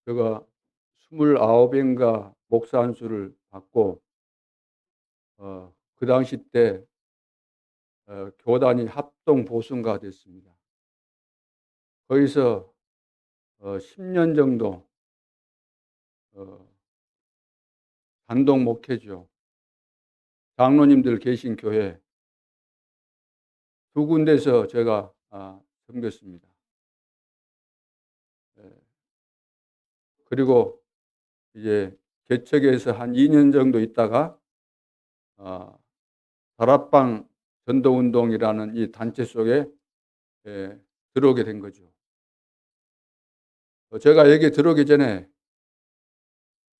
제가 29인가 목사 안수를 받고 그 당시 때 교단이 합동 보수가 됐습니다. 거기서 10년 정도 어 단독 목회죠. 장로님들 계신 교회 두 군데서 제가 섬겼습니다. 예. 그리고 이제 개척에서 한 2년 정도 있다가 어 다락방 전도운동이라는 이 단체 속에 들어오게 된 거죠. 제가 여기 들어오기 전에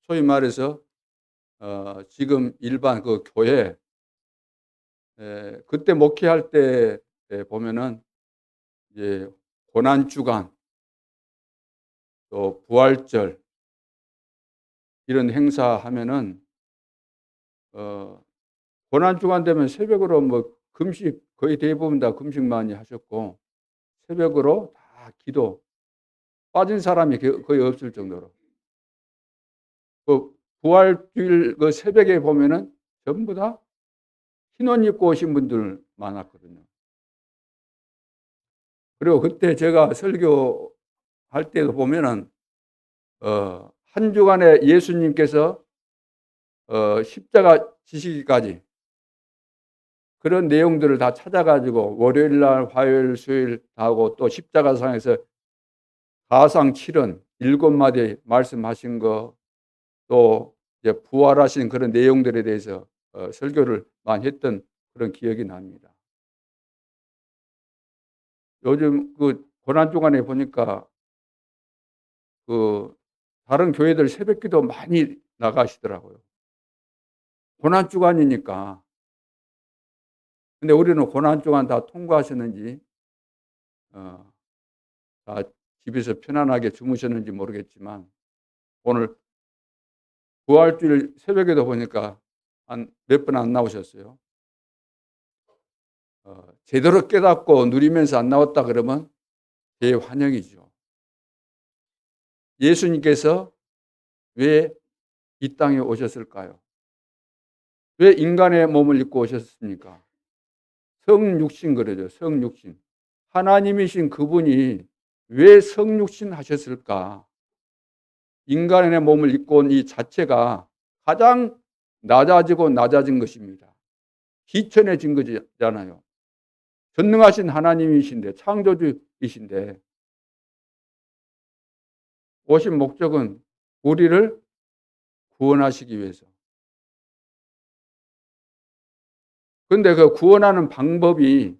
소위 말해서 지금 일반 그 교회 그때 목회할 때 보면은 이제 고난 주간 또 부활절 이런 행사하면은 어 고난 주간 되면 새벽으로 뭐 금식 거의 대부분 다 금식 많이 하셨고 새벽으로 다 기도 빠진 사람이 거의 없을 정도로 그 부활주일 그 새벽에 보면은 전부 다 흰 옷 입고 오신 분들 많았거든요. 그리고 그때 제가 설교할 때도 보면은 한 주간에 예수님께서 십자가 지시기까지 그런 내용들을 다 찾아 가지고 월요일 날, 화요일, 수요일 다 하고 또 십자가상에서 가상 7언 7마디 말씀하신 거 또 이제 부활하신 그런 내용들에 대해서 설교를 많이 했던 그런 기억이 납니다. 요즘 그 고난 주간에 보니까 그 다른 교회들 새벽기도 많이 나가시더라고요. 고난 주간이니까. 근데 우리는 고난 주간 다 통과하셨는지 어 다 집에서 편안하게 주무셨는지 모르겠지만 오늘 부활주일 새벽에도 보니까 한 몇 분 안 나오셨어요. 제대로 깨닫고 누리면서 안 나왔다 그러면 대환영이죠. 예수님께서 왜 이 땅에 오셨을까요? 왜 인간의 몸을 입고 오셨습니까? 성육신 그러죠. 성육신. 하나님이신 그분이 왜 성육신 하셨을까? 인간의 몸을 입고 온 이 자체가 가장 낮아지고 낮아진 것입니다. 비천해진 거잖아요. 전능하신 하나님이신데 창조주이신데 오신 목적은 우리를 구원하시기 위해서. 그런데 그 구원하는 방법이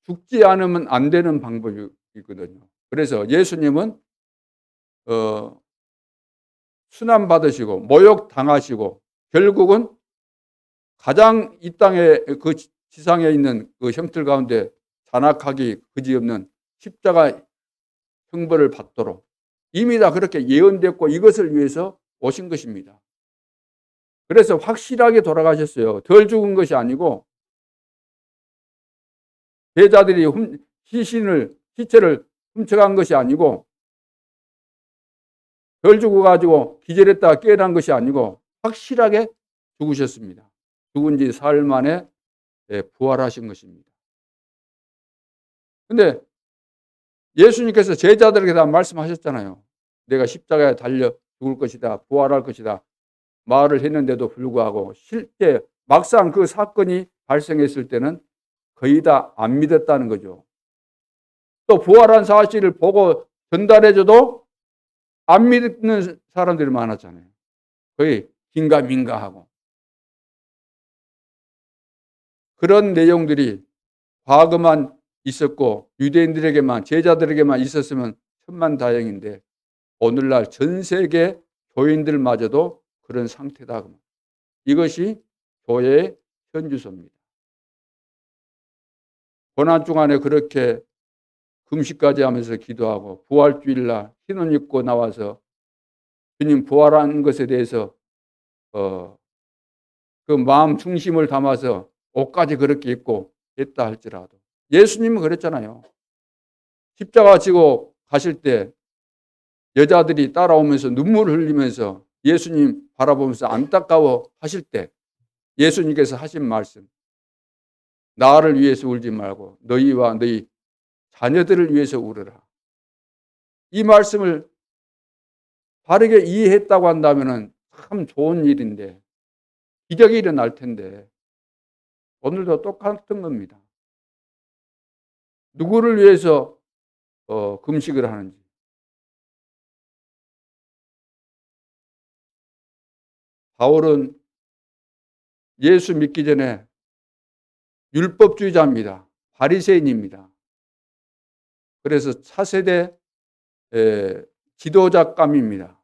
죽지 않으면 안 되는 방법이거든요. 그래서 예수님은 어 순환 받으시고 모욕 당하시고 결국은 가장 이 땅에 그 지상에 있는 그 형틀 가운데 잔악하기 그지없는 십자가 형벌을 받도록 이미 다 그렇게 예언됐고 이것을 위해서 오신 것입니다. 그래서 확실하게 돌아가셨어요. 덜 죽은 것이 아니고 제자들이 시체를 훔쳐간 것이 아니고 덜 죽어 가지고 기절했다가 깨어난 것이 아니고 확실하게 죽으셨습니다. 죽은 지 사흘 만에 부활하신 것입니다. 근데 예수님께서 제자들에게 다 말씀하셨잖아요. 내가 십자가에 달려 죽을 것이다. 부활할 것이다. 말을 했는데도 불구하고 실제 막상 그 사건이 발생했을 때는 거의 다 안 믿었다는 거죠. 또 부활한 사실을 보고 전달해줘도 안 믿는 사람들이 많았잖아요. 거의 긴가민가하고. 그런 내용들이 과거만 있었고 유대인들에게만 제자들에게만 있었으면 천만다행인데 오늘날 전 세계 교인들마저도 그런 상태다. 이것이 교회의 현주소입니다. 고난 주간에 그렇게 금식까지 하면서 기도하고 부활주일날 흰옷 입고 나와서 주님 부활한 것에 대해서 그 마음 중심을 담아서 옷까지 그렇게 입고 했다 할지라도 예수님은 그랬잖아요. 십자가 지고 가실 때 여자들이 따라오면서 눈물을 흘리면서 예수님 바라보면서 안타까워 하실 때 예수님께서 하신 말씀, 나를 위해서 울지 말고 너희와 너희 자녀들을 위해서 울으라. 이 말씀을 바르게 이해했다고 한다면 참 좋은 일인데, 기적이 일어날 텐데 오늘도 똑같은 겁니다. 누구를 위해서 금식을 하는지. 바울은 예수 믿기 전에 율법주의자입니다. 바리새인입니다. 그래서 차세대 지도자감입니다.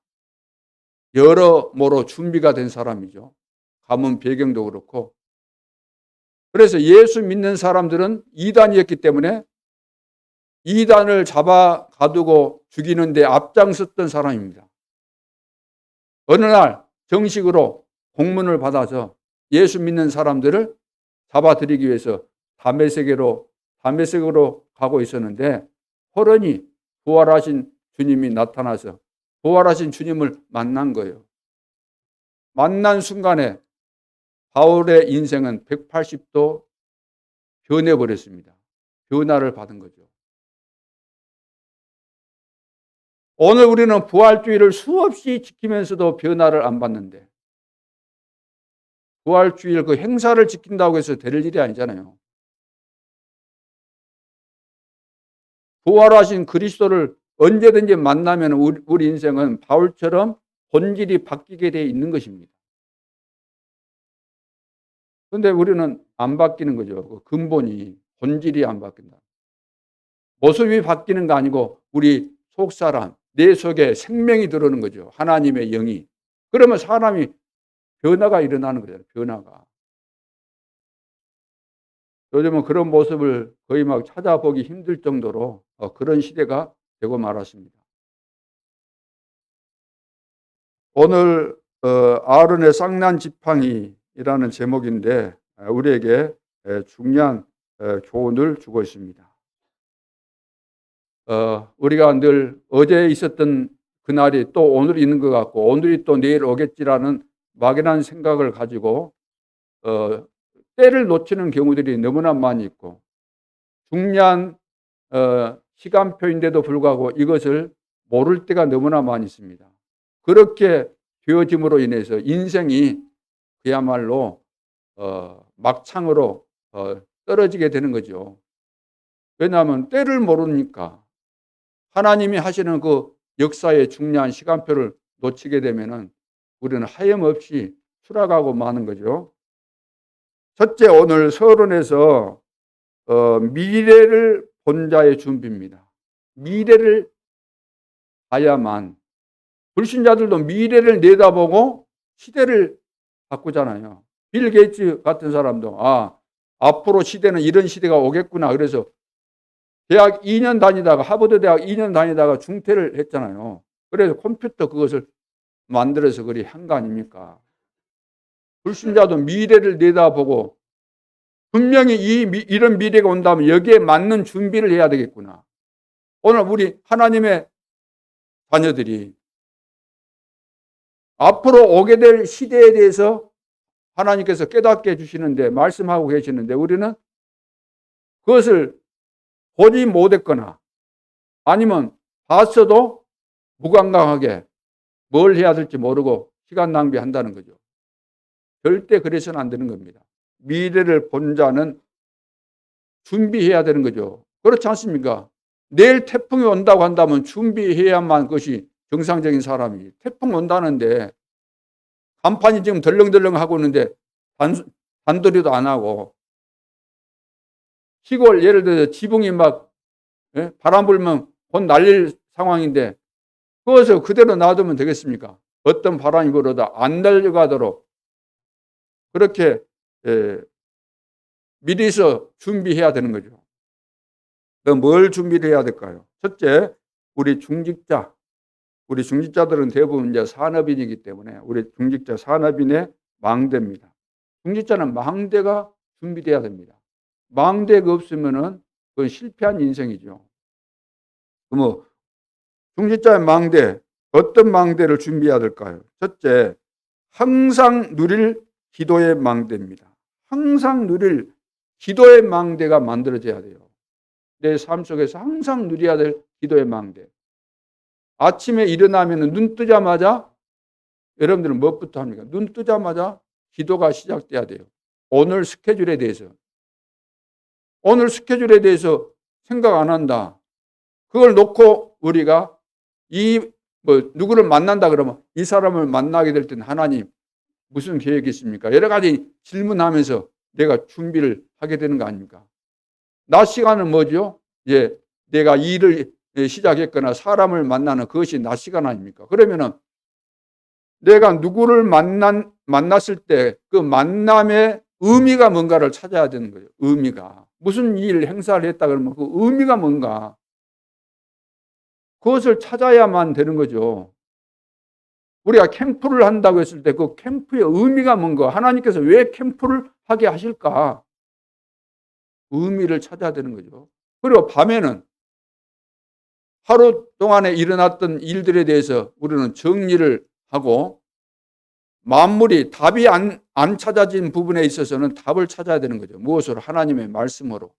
여러모로 준비가 된 사람이죠. 가문 배경도 그렇고. 그래서 예수 믿는 사람들은 이단이었기 때문에 이단을 잡아 가두고 죽이는 데 앞장섰던 사람입니다. 어느 날 정식으로 공문을 받아서 예수 믿는 사람들을 잡아들이기 위해서 다메섹으로 가고 있었는데 호련히 부활하신 주님이 나타나서 부활하신 주님을 만난 거예요. 만난 순간에 바울의 인생은 180도 변해버렸습니다. 변화를 받은 거죠. 오늘 우리는 부활주의를 수없이 지키면서도 변화를 안 받는데, 부활주일 그 행사를 지킨다고 해서 될 일이 아니잖아요. 부활하신 그리스도를 언제든지 만나면 우리 인생은 바울처럼 본질이 바뀌게 되어 있는 것입니다. 그런데 우리는 안 바뀌는 거죠. 그 근본이, 본질이 안 바뀐다. 모습이 바뀌는 거 아니고 우리 속사람, 내 속에 생명이 들어오는 거죠. 하나님의 영이. 그러면 사람이 변화가 일어나는 거예요. 변화가. 요즘은 그런 모습을 거의 막 찾아보기 힘들 정도로 그런 시대가 되고 말았습니다. 오늘 아론의 쌍난 지팡이라는 제목인데 우리에게 중요한 교훈을 주고 있습니다. 우리가 늘 어제 있었던 그날이 또 오늘 있는 것 같고 오늘이 또 내일 오겠지라는 막연한 생각을 가지고 때를 놓치는 경우들이 너무나 많이 있고 중요한 시간표인데도 불구하고 이것을 모를 때가 너무나 많이 있습니다. 그렇게 되어짐으로 인해서 인생이 그야말로 막창으로 떨어지게 되는 거죠. 왜냐하면 때를 모르니까 하나님이 하시는 그 역사의 중요한 시간표를 놓치게 되면은 우리는 하염없이 추락하고 마는 거죠. 첫째, 오늘 서론에서 미래를 본 자의 준비입니다. 미래를 봐야만, 불신자들도 미래를 내다보고 시대를 바꾸잖아요. 빌 게이츠 같은 사람도 앞으로 시대는 이런 시대가 오겠구나. 그래서 대학 2년 다니다가 하버드 대학 2년 다니다가 중퇴를 했잖아요. 그래서 컴퓨터 그것을 만들어서 그리 한 거 아닙니까? 불신자도 미래를 내다보고 분명히 이런 미래가 온다면 여기에 맞는 준비를 해야 되겠구나. 오늘 우리 하나님의 자녀들이 앞으로 오게 될 시대에 대해서 하나님께서 깨닫게 해주시는데 말씀하고 계시는데 우리는 그것을 보지 못했거나 아니면 봤어도 무감각하게 뭘 해야 될지 모르고 시간 낭비한다는 거죠. 절대 그래서는 안 되는 겁니다. 미래를 본 자는 준비해야 되는 거죠. 그렇지 않습니까? 내일 태풍이 온다고 한다면 준비해야만 그것이 정상적인 사람이. 태풍 온다는데 간판이 지금 덜렁덜렁 하고 있는데 단도리도 안 하고 시골 예를 들어서 지붕이 막 바람 불면 곧 날릴 상황인데 그것을 그대로 놔두면 되겠습니까? 어떤 바람이 불어도 안 날려가도록 그렇게 미리서 준비해야 되는 거죠. 그럼 뭘 준비를 해야 될까요? 첫째, 우리 중직자들은 대부분 이제 산업인이기 때문에 우리 중직자 산업인의 망대입니다. 중직자는 망대가 준비돼야 됩니다. 망대가 없으면은 그건 실패한 인생이죠. 그럼 중직자의 망대, 어떤 망대를 준비해야 될까요? 첫째, 항상 누릴 기도의 망대입니다. 항상 누릴 기도의 망대가 만들어져야 돼요. 내 삶 속에서 항상 누려야 될 기도의 망대. 아침에 일어나면 눈 뜨자마자 여러분들은 무엇부터 합니까? 눈 뜨자마자 기도가 시작돼야 돼요. 오늘 스케줄에 대해서 생각 안 한다. 그걸 놓고 우리가 누구를 만난다 그러면 이 사람을 만나게 될 때는 하나님 무슨 계획이 있습니까? 여러 가지 질문하면서 내가 준비를 하게 되는 거 아닙니까? 낮 시간은 뭐죠? 내가 일을 시작했거나 사람을 만나는 그것이 낮 시간 아닙니까? 그러면은 내가 누구를 만났을 때 그 만남의 의미가 뭔가를 찾아야 되는 거예요. 의미가. 무슨 일 행사를 했다 그러면 그 의미가 뭔가. 그것을 찾아야만 되는 거죠. 우리가 캠프를 한다고 했을 때 그 캠프의 의미가 뭔가, 하나님께서 왜 캠프를 하게 하실까? 의미를 찾아야 되는 거죠. 그리고 밤에는 하루 동안에 일어났던 일들에 대해서 우리는 정리를 하고 만물이 답이 안 찾아진 부분에 있어서는 답을 찾아야 되는 거죠. 무엇으로? 하나님의 말씀으로.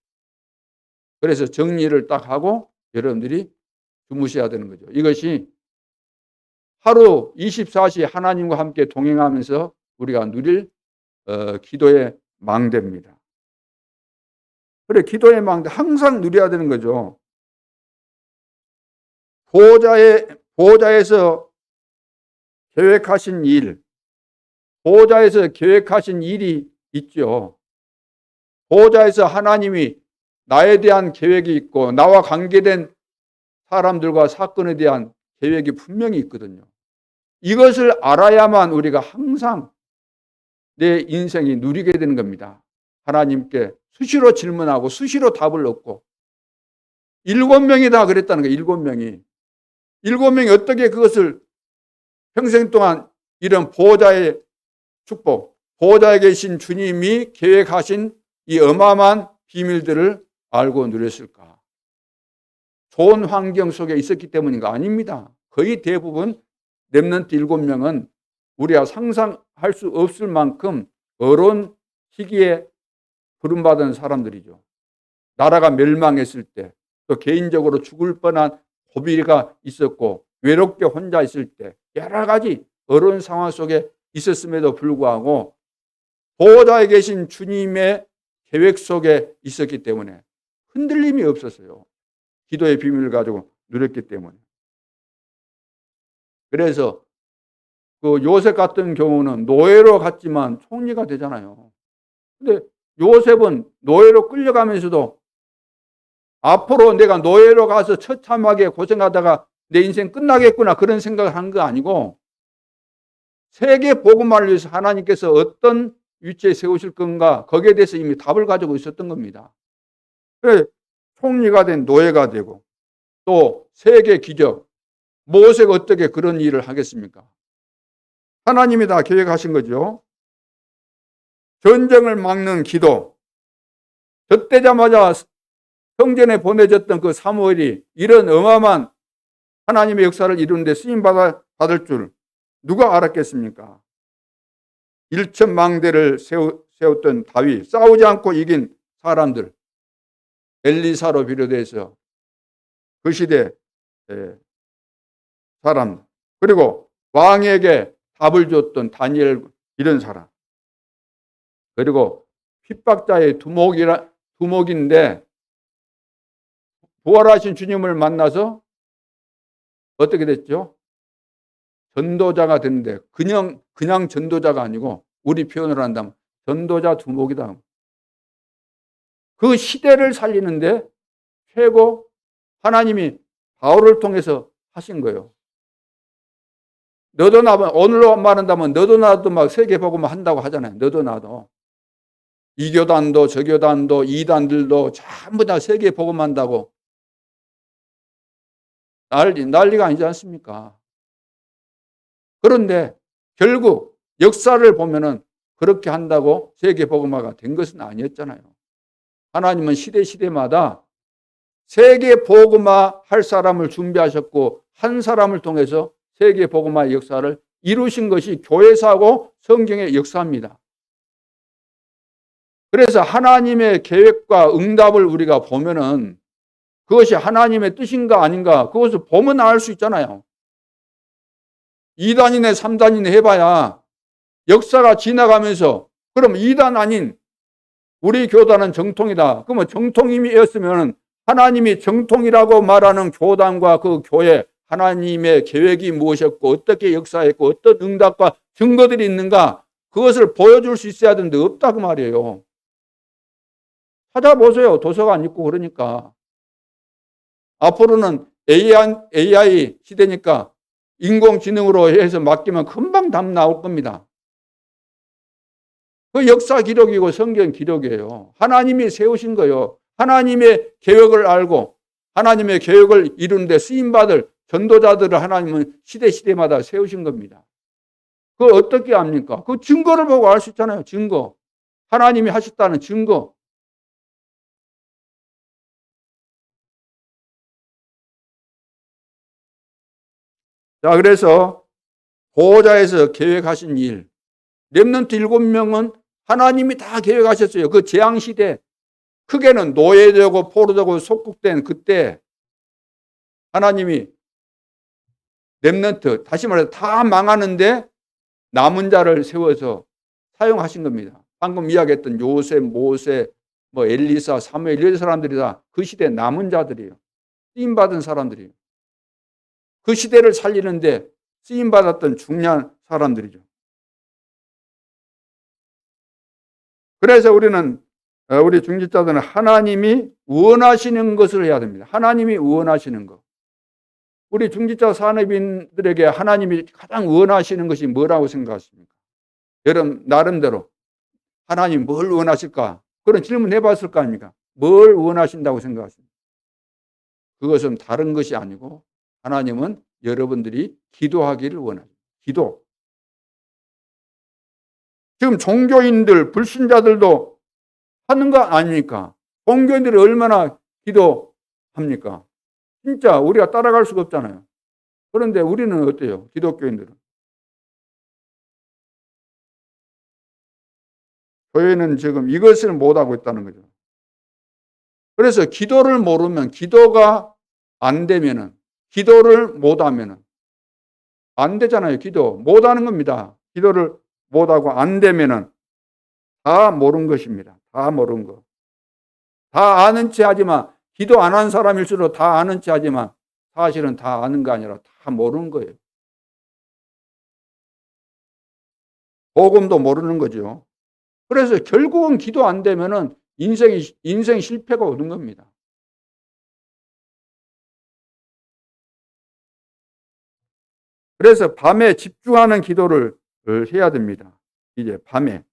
그래서 정리를 딱 하고 여러분들이 주무셔야 되는 거죠. 이것이 하루 24시 하나님과 함께 동행하면서 우리가 누릴 기도의 망대입니다. 그래, 기도의 망대 항상 누려야 되는 거죠. 보호자에서 계획하신 일, 보호자에서 계획하신 일이 있죠. 보호자에서 하나님이 나에 대한 계획이 있고 나와 관계된 사람들과 사건에 대한 계획이 분명히 있거든요. 이것을 알아야만 우리가 항상 내 인생이 누리게 되는 겁니다. 하나님께 수시로 질문하고 수시로 답을 얻고 7명이 다 그랬다는 거예요. 7명이. 7명이 어떻게 그것을 평생 동안 이런 보호자의 축복, 보호자에 계신 주님이 계획하신 이 어마어마한 비밀들을 알고 누렸을까? 좋은 환경 속에 있었기 때문인가? 아닙니다. 거의 대부분 렘넌트 7명은 우리가 상상할 수 없을 만큼 어려운 시기에 부름받은 사람들이죠. 나라가 멸망했을 때, 또 개인적으로 죽을 뻔한 고비가 있었고 외롭게 혼자 있을 때 여러 가지 어려운 상황 속에 있었음에도 불구하고 보호자에 계신 주님의 계획 속에 있었기 때문에 흔들림이 없었어요. 기도의 비밀을 가지고 누렸기 때문에. 그래서 그 요셉 같은 경우는 노예로 갔지만 총리가 되잖아요. 근데 요셉은 노예로 끌려가면서도 앞으로 내가 노예로 가서 처참하게 고생하다가 내 인생 끝나겠구나 그런 생각을 한 거 아니고 세계 복음화를 위해서 하나님께서 어떤 위치에 세우실 건가 거기에 대해서 이미 답을 가지고 있었던 겁니다. 그래서 총리가 된 노예가 되고 또 세계 기적 모세가 어떻게 그런 일을 하겠습니까? 하나님이 다 계획하신 거죠. 전쟁을 막는 기도. 젖대자마자 성전에 보내졌던 그 사무엘이 이런 어마어마한 하나님의 역사를 이루는데 쓰임 받을 줄 누가 알았겠습니까? 1,000망대를 세웠던 다윗, 싸우지 않고 이긴 사람들, 엘리사로 비롯해서 그 시대 사람, 그리고 왕에게 답을 줬던 다니엘 이런 사람, 그리고 핍박자의 두목인데 부활하신 주님을 만나서 어떻게 됐죠? 전도자가 됐는데 그냥 전도자가 아니고 우리 표현을 한다면 전도자 두목이다. 그 시대를 살리는데 최고 하나님이 바울을 통해서 하신 거예요. 너도 나도 오늘로 말한다면 너도 나도 막 세계복음을 한다고 하잖아요. 너도 나도 이 교단도 저 교단도 이단들도 전부 다 세계복음 한다고 난리가 아니지 않습니까? 그런데 결국 역사를 보면은 그렇게 한다고 세계복음화가 된 것은 아니었잖아요. 하나님은 시대마다 세계복음화 할 사람을 준비하셨고 한 사람을 통해서 세계 복음화의 역사를 이루신 것이 교회사고 성경의 역사입니다. 그래서 하나님의 계획과 응답을 우리가 보면은 그것이 하나님의 뜻인가 아닌가 그것을 보면 알 수 있잖아요. 2단이네 3단이네 해봐야 역사가 지나가면서 그럼 2단 아닌 우리 교단은 정통이다. 그러면 정통이었으면 하나님이 정통이라고 말하는 교단과 그 교회 하나님의 계획이 무엇이었고 어떻게 역사했고 어떤 응답과 증거들이 있는가 그것을 보여줄 수 있어야 되는데 없다 그 말이에요. 찾아보세요. 도서관 있고 그러니까. 앞으로는 AI 시대니까 인공지능으로 해서 맡기면 금방 답 나올 겁니다. 그 역사 기록이고 성경 기록이에요. 하나님이 세우신 거예요. 하나님의 계획을 알고 하나님의 계획을 이루는데 쓰임받을 전도자들을 하나님은 시대마다 세우신 겁니다. 그걸 어떻게 압니까? 그 증거를 보고 알 수 있잖아요. 증거. 하나님이 하셨다는 증거. 자, 그래서 보호자에서 계획하신 일. 렘넌트 7명은 하나님이 다 계획하셨어요. 그 재앙시대. 크게는 노예되고 포로되고 속국된 그때 하나님이 렘넌트, 다시 말해서 다 망하는데 남은 자를 세워서 사용하신 겁니다. 방금 이야기했던 요셉, 모세, 엘리사, 사무엘 이런 사람들이 다 그 시대 남은 자들이에요. 쓰임받은 사람들이에요. 그 시대를 살리는데 쓰임받았던 중요한 사람들이죠. 그래서 우리 중직자들은 하나님이 원하시는 것을 해야 됩니다. 하나님이 원하시는 것. 우리 중직자 산업인들에게 하나님이 가장 원하시는 것이 뭐라고 생각하십니까? 여러분 나름대로 하나님 뭘 원하실까? 그런 질문 해봤을 거 아닙니까? 뭘 원하신다고 생각하십니까? 그것은 다른 것이 아니고 하나님은 여러분들이 기도하기를 원하십니다. 기도. 지금 종교인들, 불신자들도 하는 거 아닙니까? 종교인들이 얼마나 기도합니까? 진짜 우리가 따라갈 수가 없잖아요. 그런데 우리는 어때요? 기독교인들은. 교회는 지금 이것을 못하고 있다는 거죠. 그래서 기도를 모르면, 기도가 안 되면은, 기도를 못하면은, 안 되잖아요. 기도. 못하는 겁니다. 기도를 못하고 안 되면은 다 모르는 것입니다. 다 모르는 거. 다 아는 체 하지만, 기도 안 한 사람일수록 다 아는 체 하지만, 사실은 다 아는 거 아니라 다 모르는 거예요. 복음도 모르는 거죠. 그래서 결국은 기도 안 되면은 인생 실패가 오는 겁니다. 그래서 밤에 집중하는 기도를 해야 됩니다. 이제 밤에.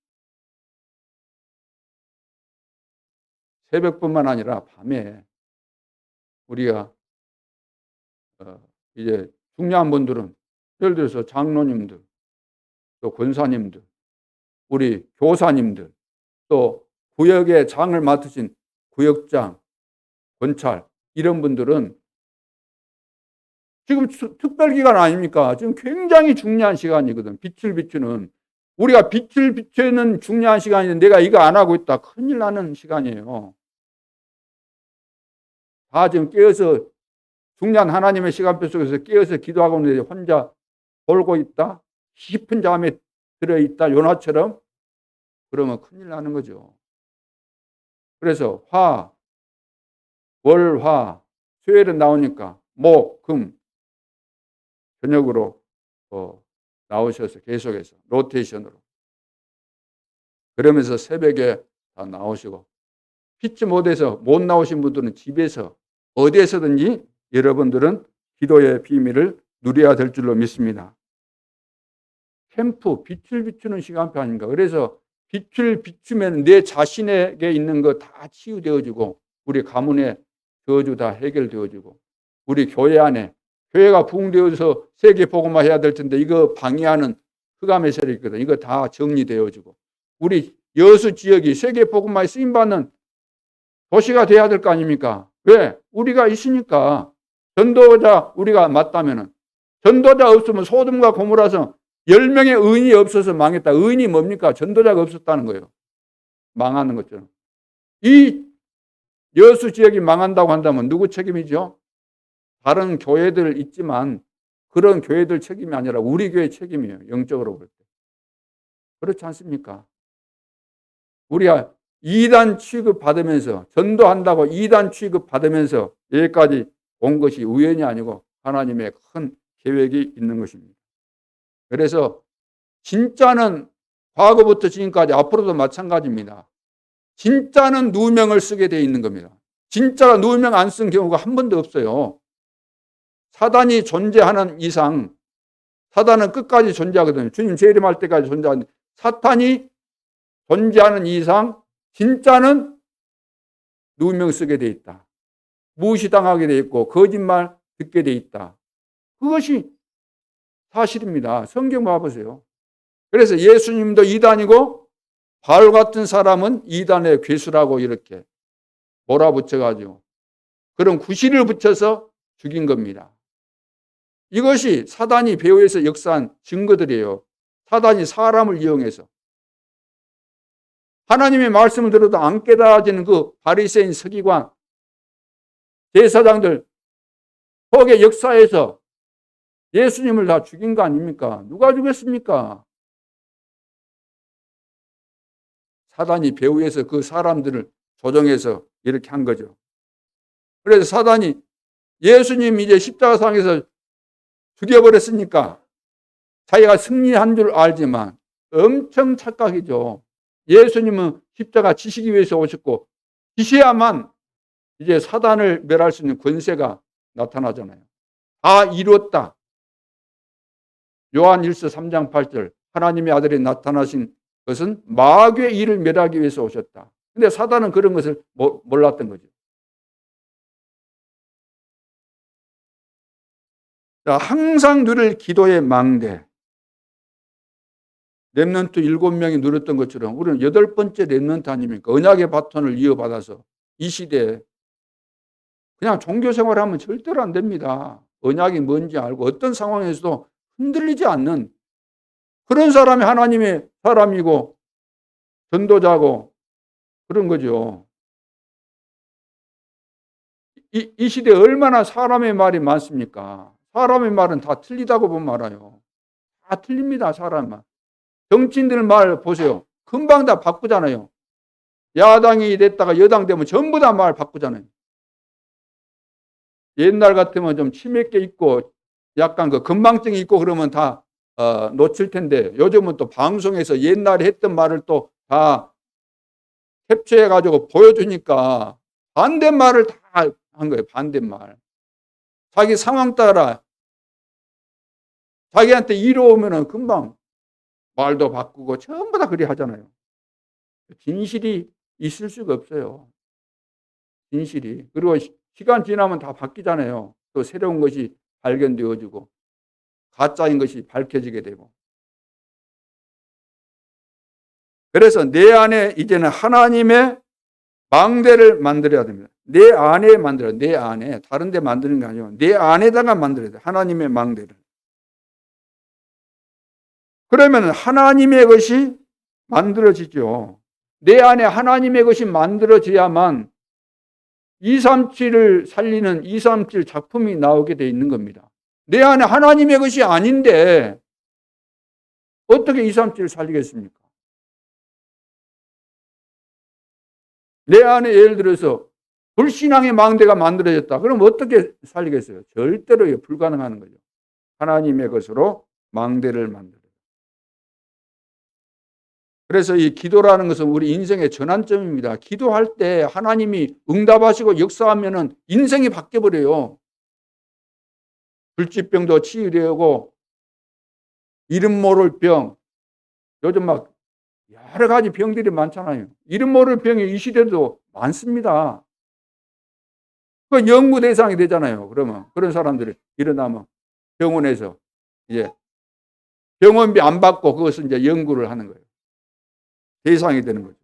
새벽뿐만 아니라 밤에 우리가 이제 중요한 분들은 예를 들어서 장로님들, 또 권사님들, 우리 교사님들, 또 구역의 장을 맡으신 구역장, 권찰 이런 분들은 지금 특별기간 아닙니까? 지금 굉장히 중요한 시간이거든. 빛을 비추는. 우리가 빛을 비추는 중요한 시간인데 내가 이거 안 하고 있다. 큰일 나는 시간이에요. 다 지금 깨어서 중요한 하나님의 시간표 속에서 깨어서 기도하고 있는데 혼자 돌고 있다. 깊은 잠에 들어있다. 요나처럼. 그러면 큰일 나는 거죠. 그래서 월, 화, 수요일은 나오니까 목, 금 저녁으로 나오셔서 계속해서 로테이션으로 그러면서 새벽에 다 나오시고 피치 못해서 못 나오신 분들은 집에서 어디에서든지 여러분들은 기도의 비밀을 누려야 될 줄로 믿습니다. 캠프, 빛을 비추는 시간표 아닌가. 그래서 빛을 비추면 내 자신에게 있는 거 다 치유되어지고 우리 가문의 저주 다 해결되어지고 우리 교회 안에 교회가 부흥되어서 세계 복음화 해야 될 텐데 이거 방해하는 흑암의 세력이 있거든. 이거 다 정리되어지고 우리 여수 지역이 세계 복음화에 쓰임받는 도시가 돼야 될 거 아닙니까? 왜? 우리가 있으니까. 전도자 우리가 맞다면은 전도자 없으면 소돔과 고모라서 10명의 의인이 없어서 망했다. 의인이 뭡니까? 전도자가 없었다는 거예요. 망하는 것처럼. 이 여수 지역이 망한다고 한다면 누구 책임이죠? 다른 교회들 있지만 그런 교회들 책임이 아니라 우리 교회 책임이에요. 영적으로 볼 때. 그렇지 않습니까? 우리가 2단 취급받으면서 전도한다고 2단 취급받으면서 여기까지 온 것이 우연이 아니고 하나님의 큰 계획이 있는 것입니다. 그래서 진짜는 과거부터 지금까지 앞으로도 마찬가지입니다. 진짜는 누명을 쓰게 되어 있는 겁니다. 진짜가 누명 안 쓴 경우가 한 번도 없어요. 사단이 존재하는 이상 사단은 끝까지 존재하거든요. 주님 재림할 때까지 존재하는데 사탄이 존재하는 이상 진짜는 누명 쓰게 돼 있다. 무시당하게 돼 있고 거짓말 듣게 돼 있다. 그것이 사실입니다. 성경 봐보세요. 그래서 예수님도 이단이고 바울 같은 사람은 이단의 괴수라고 이렇게 몰아붙여가지고 그런 구실을 붙여서 죽인 겁니다. 이것이 사단이 배후에서 역사한 증거들이에요. 사단이 사람을 이용해서 하나님의 말씀을 들어도 안 깨달아지는 그 바리새인 서기관 제사장들 속의 역사에서 예수님을 다 죽인 거 아닙니까? 누가 죽였습니까? 사단이 배후에서 그 사람들을 조정해서 이렇게 한 거죠. 그래서 사단이 예수님 이제 십자가상에서 죽여버렸으니까 자기가 승리한 줄 알지만 엄청 착각이죠. 예수님은 십자가 지시기 위해서 오셨고 지셔야만 이제 사단을 멸할 수 있는 권세가 나타나잖아요. 다 이루었다. 요한 1서 3장 8절 하나님의 아들이 나타나신 것은 마귀의 일을 멸하기 위해서 오셨다. 근데 사단은 그런 것을 몰랐던 거죠. 자, 항상 누릴 기도의 망대. 렘넌트 7명이 누렸던 것처럼 우리는 8번째 렘넌트 아닙니까? 언약의 바톤을 이어받아서 이 시대에 그냥 종교생활하면 절대로 안 됩니다. 언약이 뭔지 알고 어떤 상황에서도 흔들리지 않는 그런 사람이 하나님의 사람이고 전도자고 그런 거죠. 이 시대에 얼마나 사람의 말이 많습니까? 사람의 말은 다 틀리다고 보면 알아요. 다 틀립니다. 사람 말. 정치인들 말 보세요. 금방 다 바꾸잖아요. 야당이 됐다가 여당 되면 전부 다 말 바꾸잖아요. 옛날 같으면 좀 치맥게 있고 약간 그 건망증이 있고 그러면 다 놓칠 텐데 요즘은 또 방송에서 옛날에 했던 말을 또 다 캡처해 가지고 보여주니까 반대말을 다 한 거예요. 반대말. 자기 상황 따라 자기한테 이로우면은 금방 말도 바꾸고 전부 다 그리 하잖아요. 진실이 있을 수가 없어요. 진실이. 그리고 시간 지나면 다 바뀌잖아요. 또 새로운 것이 발견되어지고 가짜인 것이 밝혀지게 되고. 그래서 내 안에 이제는 하나님의 망대를 만들어야 됩니다. 내 안에 만들어야 돼. 내 안에. 다른 데 만드는 게 아니고 내 안에다가 만들어야 돼. 하나님의 망대를. 그러면 하나님의 것이 만들어지죠. 내 안에 하나님의 것이 만들어져야만 237을 살리는 237 작품이 나오게 돼 있는 겁니다. 내 안에 하나님의 것이 아닌데 어떻게 237을 살리겠습니까? 내 안에 예를 들어서 불신앙의 망대가 만들어졌다. 그럼 어떻게 살리겠어요? 절대로 불가능한 거죠. 하나님의 것으로 망대를 만들어요. 그래서 이 기도라는 것은 우리 인생의 전환점입니다. 기도할 때 하나님이 응답하시고 역사하면은 인생이 바뀌어버려요. 불치병도 치유되고 이름 모를 병, 요즘 막 여러 가지 병들이 많잖아요. 이름 모를 병이 이 시대도 많습니다. 그 연구 대상이 되잖아요. 그러면 그런 사람들이 일어나면 병원에서 이제 병원비 안 받고 그것을 이제 연구를 하는 거예요. 대상이 되는 거죠.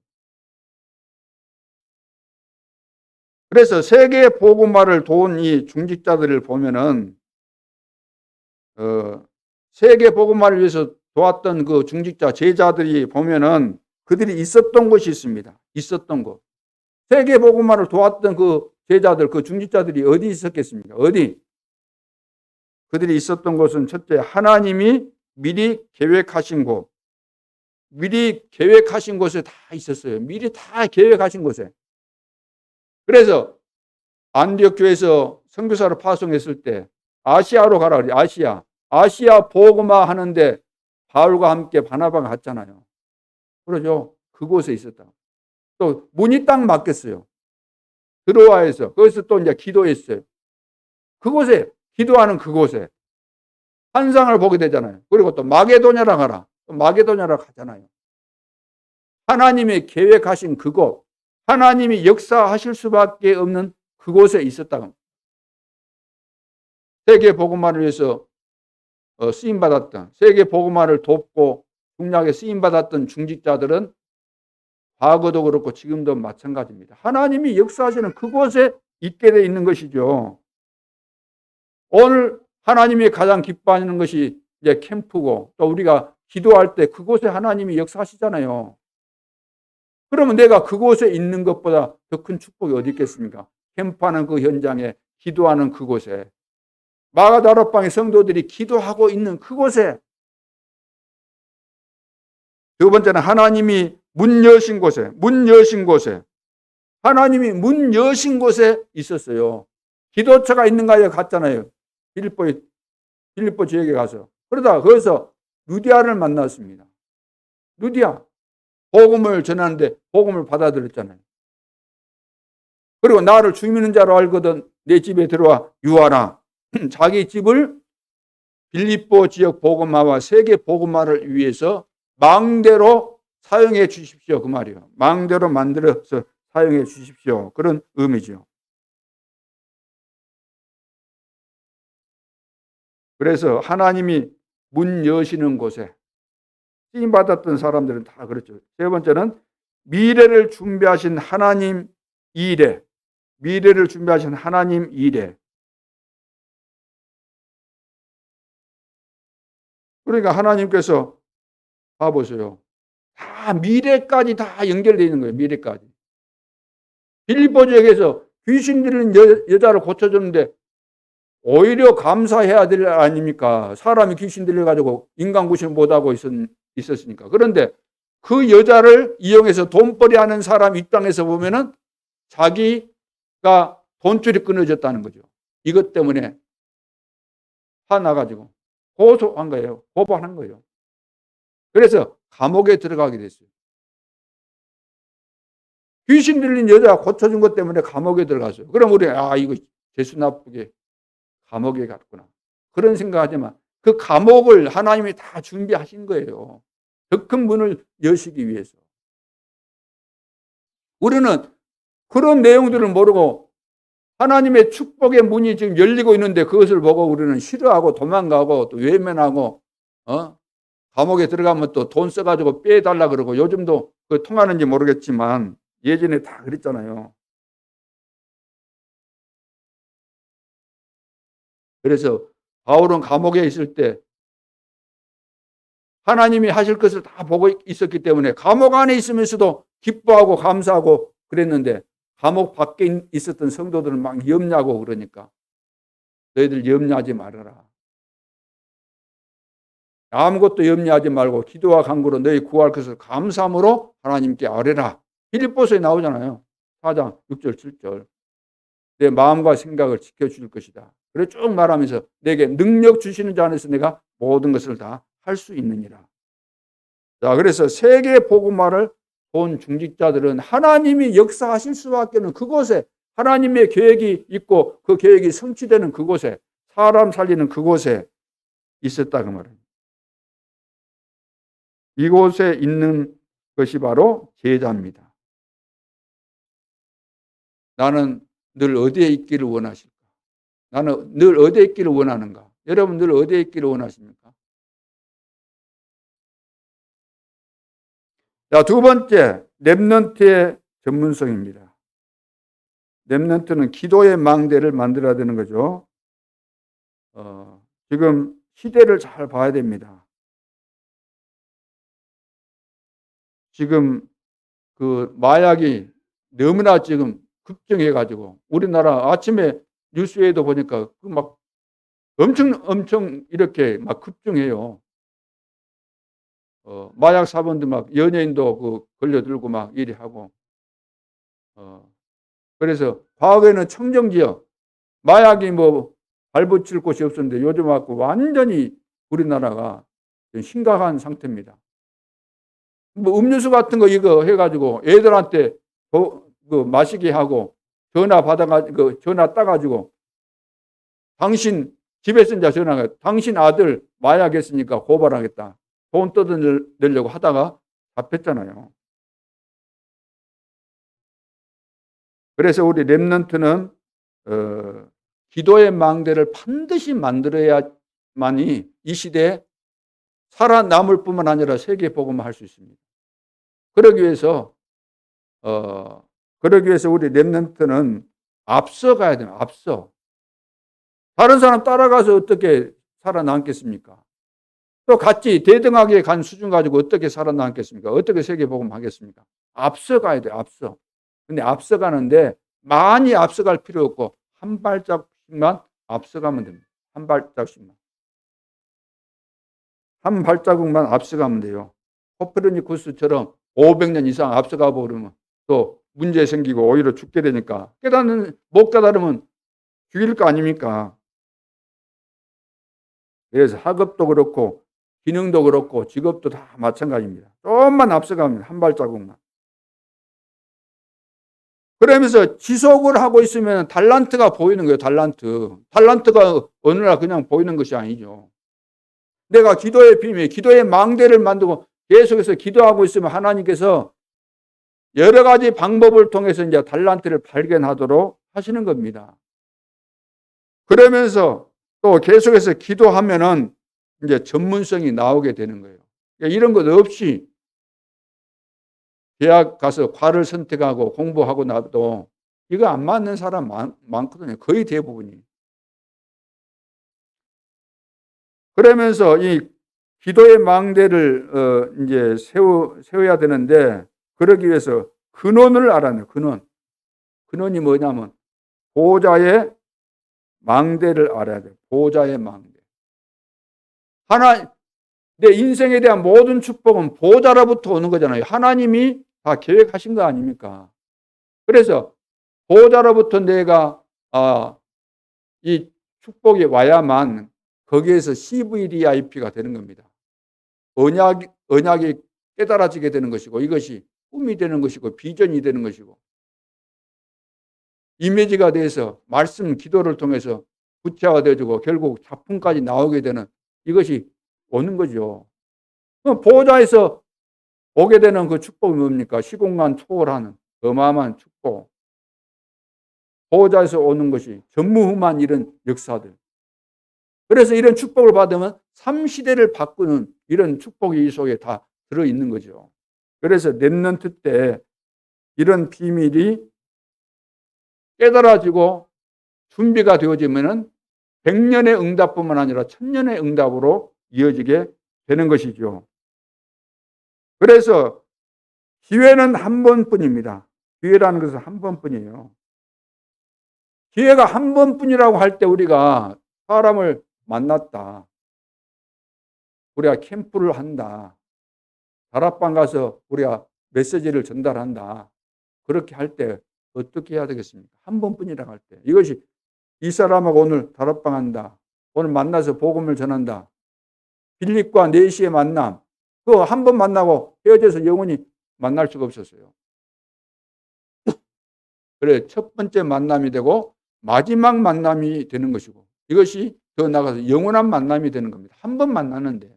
그래서 세계 복음화를 도운 이 중직자들을 보면은 세계 복음화를 위해서 도왔던 그 중직자 제자들이 보면은 그들이 있었던 곳이 있습니다. 있었던 곳. 세계 복음화를 도왔던 그 제자들, 그 중직자들이 어디 있었겠습니까? 어디? 그들이 있었던 곳은 첫째, 하나님이 미리 계획하신 곳. 미리 계획하신 곳에 다 있었어요. 미리 다 계획하신 곳에. 그래서 안디옥 교회에서 선교사를 파송했을 때 아시아로 가라 그래. 아시아 복음화 하는데 바울과 함께 바나바가 갔잖아요. 그러죠. 그곳에 있었다. 또 문이 딱 막혔어요. 드로아에서 거기서 또 이제 기도했어요. 그곳에 기도하는 그곳에 환상을 보게 되잖아요. 그리고 또 마게도냐라 가라. 또 마게도냐라 가잖아요. 하나님의 계획하신 그곳, 하나님이 역사하실 수밖에 없는 그곳에 있었다고. 세계 복음화를 위해서 쓰임 받았던, 세계 복음화를 돕고 중략에 쓰임 받았던 중직자들은 과거도 그렇고 지금도 마찬가지입니다. 하나님이 역사하시는 그곳에 있게 돼 있는 것이죠. 오늘 하나님이 가장 기뻐하는 것이 이제 캠프고 또 우리가 기도할 때 그곳에 하나님이 역사하시잖아요. 그러면 내가 그곳에 있는 것보다 더 큰 축복이 어디 있겠습니까? 캠프하는 그 현장에, 기도하는 그곳에, 마가다락방의 성도들이 기도하고 있는 그곳에, 두 번째는 하나님이 문 여신 곳에 하나님이 문 여신 곳에 있었어요. 기도처가 있는가에 갔잖아요. 빌립보 지역에 가서. 그러다가 거기서 루디아를 만났습니다. 루디아. 복음을 전하는데 복음을 받아들였잖아요. 그리고 나를 주민인 자로 알거든 내 집에 들어와 유하라. 자기 집을 빌립보 지역 복음화와 세계 복음화를 위해서 망대로 사용해 주십시오. 그 말이에요. 망대로 만들어서 사용해 주십시오. 그런 의미죠. 그래서 하나님이 문 여시는 곳에 쓰임받았던 사람들은 다 그렇죠. 세 번째는 미래를 준비하신 하나님 일에, 미래를 준비하신 하나님 일에. 그러니까 하나님께서 봐보세요. 다 미래까지 다 연결되어 있는 거예요. 미래까지. 빌립보 지역에서 귀신 들린 여자를 고쳐줬는데 오히려 감사해야 될 일 아닙니까? 사람이 귀신 들려가지고 인간 구실 못하고 있었으니까. 그런데 그 여자를 이용해서 돈벌이 하는 사람 입장에서 보면은 자기가 돈줄이 끊어졌다는 거죠. 이것 때문에 화나가지고 고소한 거예요. 고발한 거예요. 그래서 감옥에 들어가게 됐어요. 귀신 들린 여자 고쳐준 것 때문에 감옥에 들어갔어요. 그럼 우리 이거 재수 나쁘게 감옥에 갔구나. 그런 생각하지만 그 감옥을 하나님이 다 준비하신 거예요. 더 큰 문을 여시기 위해서. 우리는 그런 내용들을 모르고 하나님의 축복의 문이 지금 열리고 있는데 그것을 보고 우리는 싫어하고 도망가고 또 외면하고 감옥에 들어가면 또 돈 써가지고 빼달라 그러고 요즘도 그 통하는지 모르겠지만 예전에 다 그랬잖아요. 그래서 바울은 감옥에 있을 때 하나님이 하실 것을 다 보고 있었기 때문에 감옥 안에 있으면서도 기뻐하고 감사하고 그랬는데 감옥 밖에 있었던 성도들은 막 염려하고 그러니까 너희들 염려하지 말아라. 아무것도 염려하지 말고 기도와 간구로 너희 구할 것을 감사함으로 하나님께 아뢰라. 빌립보서에 나오잖아요. 4장 6절 7절. 내 마음과 생각을 지켜줄 것이다. 그래 쭉 말하면서 내게 능력 주시는 자 안에서 내가 모든 것을 다 할 수 있느니라. 자, 그래서 세계 복음화를 본 중직자들은 하나님이 역사하실 수밖에 없는 그곳에 하나님의 계획이 있고 그 계획이 성취되는 그곳에 사람 살리는 그곳에 있었다 그 말입니다. 이곳에 있는 것이 바로 제자입니다. 나는 늘 어디에 있기를 원하실까? 나는 늘 어디에 있기를 원하는가? 여러분 늘 어디에 있기를 원하십니까? 자, 두 번째, 렘넌트의 전문성입니다. 렘넌트는 기도의 망대를 만들어야 되는 거죠. 지금 시대를 잘 봐야 됩니다. 지금 그 마약이 너무나 지금 급증해가지고 우리나라 아침에 뉴스에도 보니까 그 막 엄청 이렇게 막 급증해요. 마약 사범들 막 연예인도 그 걸려들고 막 이리 하고. 그래서 과거에는 청정지역 마약이 뭐 발붙일 곳이 없었는데 요즘 와서 완전히 우리나라가 심각한 상태입니다. 뭐 음료수 같은 거 이거 해가지고 애들한테 그 마시게 하고 전화 받아가지고 전화 따가지고 당신 집에서 이제 전화가 당신 아들 마약했으니까 고발하겠다. 돈 뜯어내려고 하다가 잡혔잖아요. 그래서 우리 렘넌트는 기도의 망대를 반드시 만들어야만이 이 시대에 살아남을 뿐만 아니라 세계 복음을 할 수 있습니다. 그러기 위해서 우리 렘넌트는 앞서가야 돼요. 앞서. 다른 사람 따라가서 어떻게 살아남겠습니까? 또 같이 대등하게 간 수준 가지고 어떻게 살아남겠습니까? 어떻게 세계 복음 하겠습니까? 앞서가야 돼요. 앞서. 근데 앞서가는데 많이 앞서갈 필요 없고 한 발짝씩만 앞서가면 됩니다. 한 발짝씩만. 한 발자국만 앞서가면 돼요. 코페르니쿠스처럼 500년 이상 앞서가 버리면 또 문제 생기고 오히려 죽게 되니까 못 깨달으면 죽일 거 아닙니까? 그래서 학업도 그렇고 기능도 그렇고 직업도 다 마찬가지입니다. 조금만 앞서가면 한 발자국만. 그러면서 지속을 하고 있으면 달란트가 보이는 거예요. 달란트가 어느 날 그냥 보이는 것이 아니죠. 내가 기도의 비밀, 기도의 망대를 만들고 계속해서 기도하고 있으면 하나님께서 여러 가지 방법을 통해서 이제 달란트를 발견하도록 하시는 겁니다. 그러면서 또 계속해서 기도하면은 이제 전문성이 나오게 되는 거예요. 그러니까 이런 것 없이 대학 가서 과를 선택하고 공부하고 나도 이거 안 맞는 사람 많거든요. 거의 대부분이. 그러면서 이 기도의 망대를 이제 세워야 되는데 그러기 위해서 근원을 알아야 돼요. 근원이 뭐냐면 보호자의 망대를 알아야 돼요. 보호자의 망대. 내 인생에 대한 모든 축복은 보호자로부터 오는 거잖아요. 하나님이 다 계획하신 거 아닙니까? 그래서 보호자로부터 내가 이 축복이 와야만 거기에서 CVDIP가 되는 겁니다. 언약이 깨달아지게 되는 것이고 이것이 꿈이 되는 것이고 비전이 되는 것이고 이미지가 돼서 말씀 기도를 통해서 구체화되어지고 결국 작품까지 나오게 되는 이것이 오는 거죠. 보호자에서 오게 되는 그 축복이 뭡니까? 시공간 초월하는 어마어마한 축복. 보호자에서 오는 것이 전무후무한 이런 역사들. 그래서 이런 축복을 받으면 3시대를 바꾸는 이런 축복이 이 속에 다 들어있는 거죠. 그래서 렘넌트 때 이런 비밀이 깨달아지고 준비가 되어지면은 100년의 응답뿐만 아니라 1000년의 응답으로 이어지게 되는 것이죠. 그래서 기회는 한 번뿐입니다. 기회라는 것은 한 번뿐이에요. 기회가 한 번뿐이라고 할 때 우리가 사람을 만났다. 우리가 캠프를 한다. 다락방 가서 우리가 메시지를 전달한다. 그렇게 할 때 어떻게 해야 되겠습니까? 한 번뿐이라고 할 때. 이것이 이 사람하고 오늘 다락방 한다. 오늘 만나서 복음을 전한다. 빌립과 4시의 만남. 그거 한 번 만나고 헤어져서 영원히 만날 수가 없었어요. 그래, 첫 번째 만남이 되고 마지막 만남이 되는 것이고 이것이 더 나아가서 영원한 만남이 되는 겁니다. 한 번 만나는데.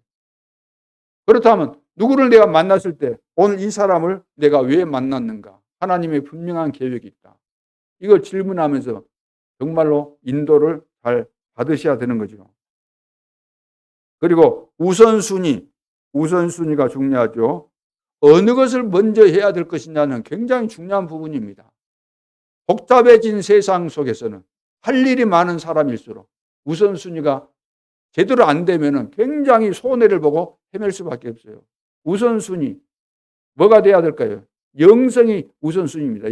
그렇다면 누구를 내가 만났을 때 오늘 이 사람을 내가 왜 만났는가? 하나님의 분명한 계획이 있다. 이걸 질문하면서 정말로 인도를 잘 받으셔야 되는 거죠. 그리고 우선순위가 중요하죠. 어느 것을 먼저 해야 될 것이냐는 굉장히 중요한 부분입니다. 복잡해진 세상 속에서는 할 일이 많은 사람일수록 우선순위가 제대로 안 되면은 굉장히 손해를 보고 헤맬 수밖에 없어요. 우선순위 뭐가 돼야 될까요? 영성이 우선순위입니다.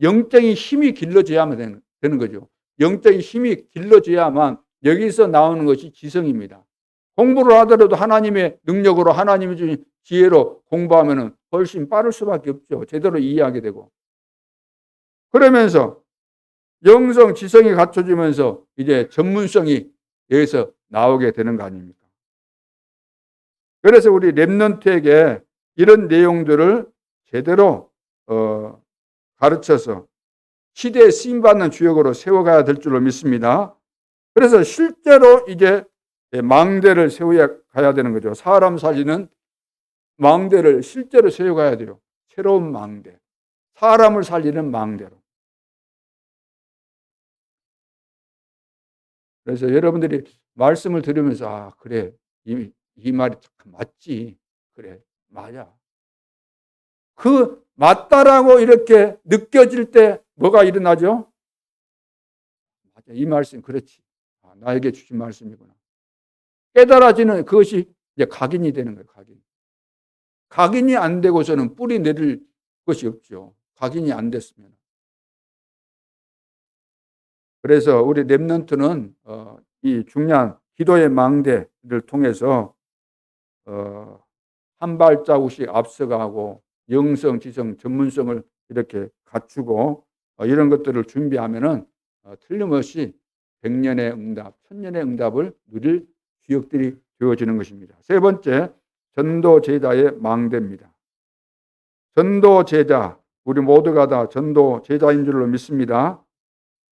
영적인 힘이 길러져야만 되는 거죠. 영적인 힘이 길러져야만 여기서 나오는 것이 지성입니다. 공부를 하더라도 하나님의 능력으로 하나님이 주신 지혜로 공부하면 훨씬 빠를 수밖에 없죠. 제대로 이해하게 되고. 그러면서 영성, 지성이 갖춰지면서 이제 전문성이 여기서 나오게 되는 거 아닙니까? 그래서 우리 렘넌트에게 이런 내용들을 제대로 가르쳐서 시대에 쓰임받는 주역으로 세워가야 될 줄로 믿습니다. 그래서 실제로 이제 망대를 세워야 가야 되는 거죠. 사람 살리는 망대를 실제로 세워가야 돼요. 새로운 망대. 사람을 살리는 망대로. 그래서 여러분들이 말씀을 들으면서 아 그래 이 말이 참 맞지. 그래 맞아. 그 맞다라고 이렇게 느껴질 때 뭐가 일어나죠? 맞아, 이 말씀 그렇지. 아, 나에게 주신 말씀이구나. 깨달아지는 그것이 이제 각인이 되는 거예요. 각인이 안 되고서는 뿌리 내릴 것이 없죠. 각인이 안 됐으면. 그래서 우리 렘넌트는 이 중요한 기도의 망대를 통해서 한 발자국씩 앞서가고 영성, 지성, 전문성을 이렇게 갖추고 이런 것들을 준비하면은 틀림없이 100년의 응답, 1000년의 응답을 누릴 주역들이 되어지는 것입니다. 세 번째, 전도 제자의 망대입니다. 전도 제자, 우리 모두가 다 전도 제자인 줄로 믿습니다.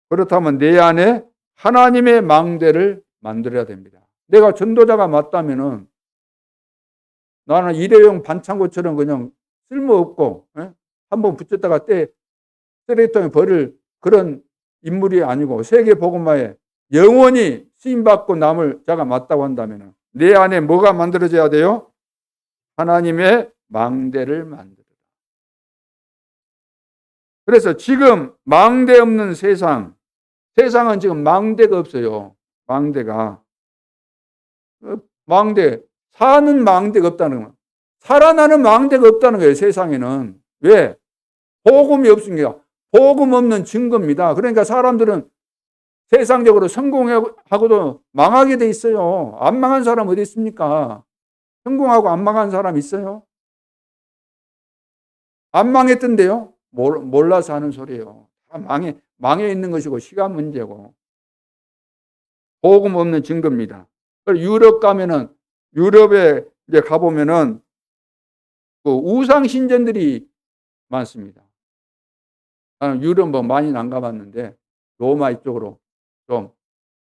그렇다면 내 안에 하나님의 망대를 만들어야 됩니다. 내가 전도자가 맞다면은 나는 일회용 반창고처럼 그냥 쓸모없고 한번 붙였다가 쓰레기통에 버릴 그런 인물이 아니고 세계 복음화에 영원히 쓰임받고 남을 자가 맞다고 한다면 내 안에 뭐가 만들어져야 돼요? 하나님의 망대를 만들어라. 그래서 지금 망대 없는 세상은 지금 망대가 없어요. 망대 사는 망대가 없다는 거예요. 살아나는 망대가 없다는 거예요. 세상에는. 왜? 복음이 없으니까. 복음 없는 증거입니다. 그러니까 사람들은 세상적으로 성공하고도 망하게 돼 있어요. 안 망한 사람 어디 있습니까? 성공하고 안 망한 사람 있어요? 안 망했던데요? 몰라서 하는 소리예요. 다 망해 있는 것이고 시간 문제고. 복음 없는 증거입니다. 유럽에 이제 가보면은 그 우상 신전들이 많습니다. 유럽 뭐 많이는 안 가봤는데 로마 이쪽으로 좀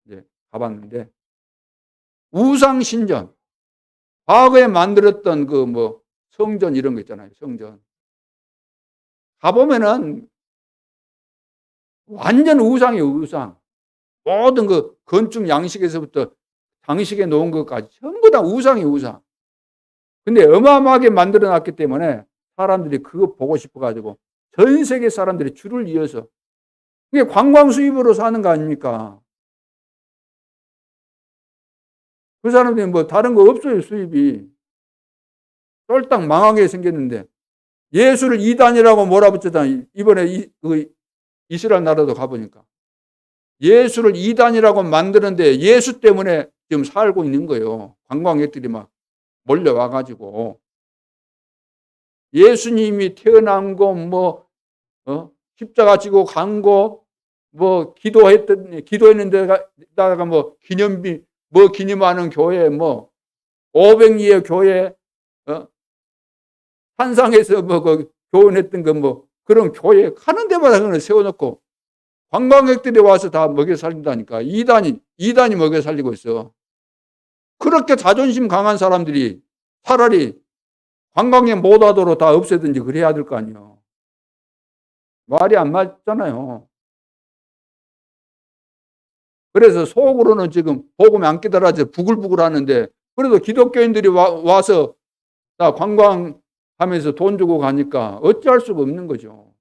이제 가봤는데 우상 신전 과거에 만들었던 그 뭐 성전 이런 거 있잖아요. 성전 가보면은 완전 우상이에요. 우상. 모든 그 건축 양식에서부터 장식에 놓은 것까지 전부 다 우상이에요. 우상. 근데 어마어마하게 만들어 놨기 때문에 사람들이 그거 보고 싶어 가지고 전 세계 사람들이 줄을 이어서 이게 관광 수입으로 사는 거 아닙니까? 그 사람들이 뭐 다른 거 없어요. 수입이. 쫄딱 망하게 생겼는데 예수를 이단이라고 몰아붙였다. 이번에 이스라엘 나라도 가보니까 예수를 이단이라고 만드는데 예수 때문에 지금 살고 있는 거예요. 관광객들이 막 몰려와가지고 예수님이 태어난 곳, 십자가 지고 간 곳, 기도했는 데다가 기념비, 기념하는 교회, 500리의 교회, 산상에서 교훈했던 그런 교회 가는 데마다 그걸 세워놓고 관광객들이 와서 다 먹여 살린다니까. 이단이 먹여 살리고 있어. 그렇게 자존심 강한 사람들이 차라리 관광객 못 하도록 다 없애든지 그래야 될 거 아니에요. 말이 안 맞잖아요. 그래서 속으로는 지금 복음에 안 깨달아서 부글부글 하는데 그래도 기독교인들이 와서 다 관광하면서 돈 주고 가니까 어찌할 수가 없는 거죠.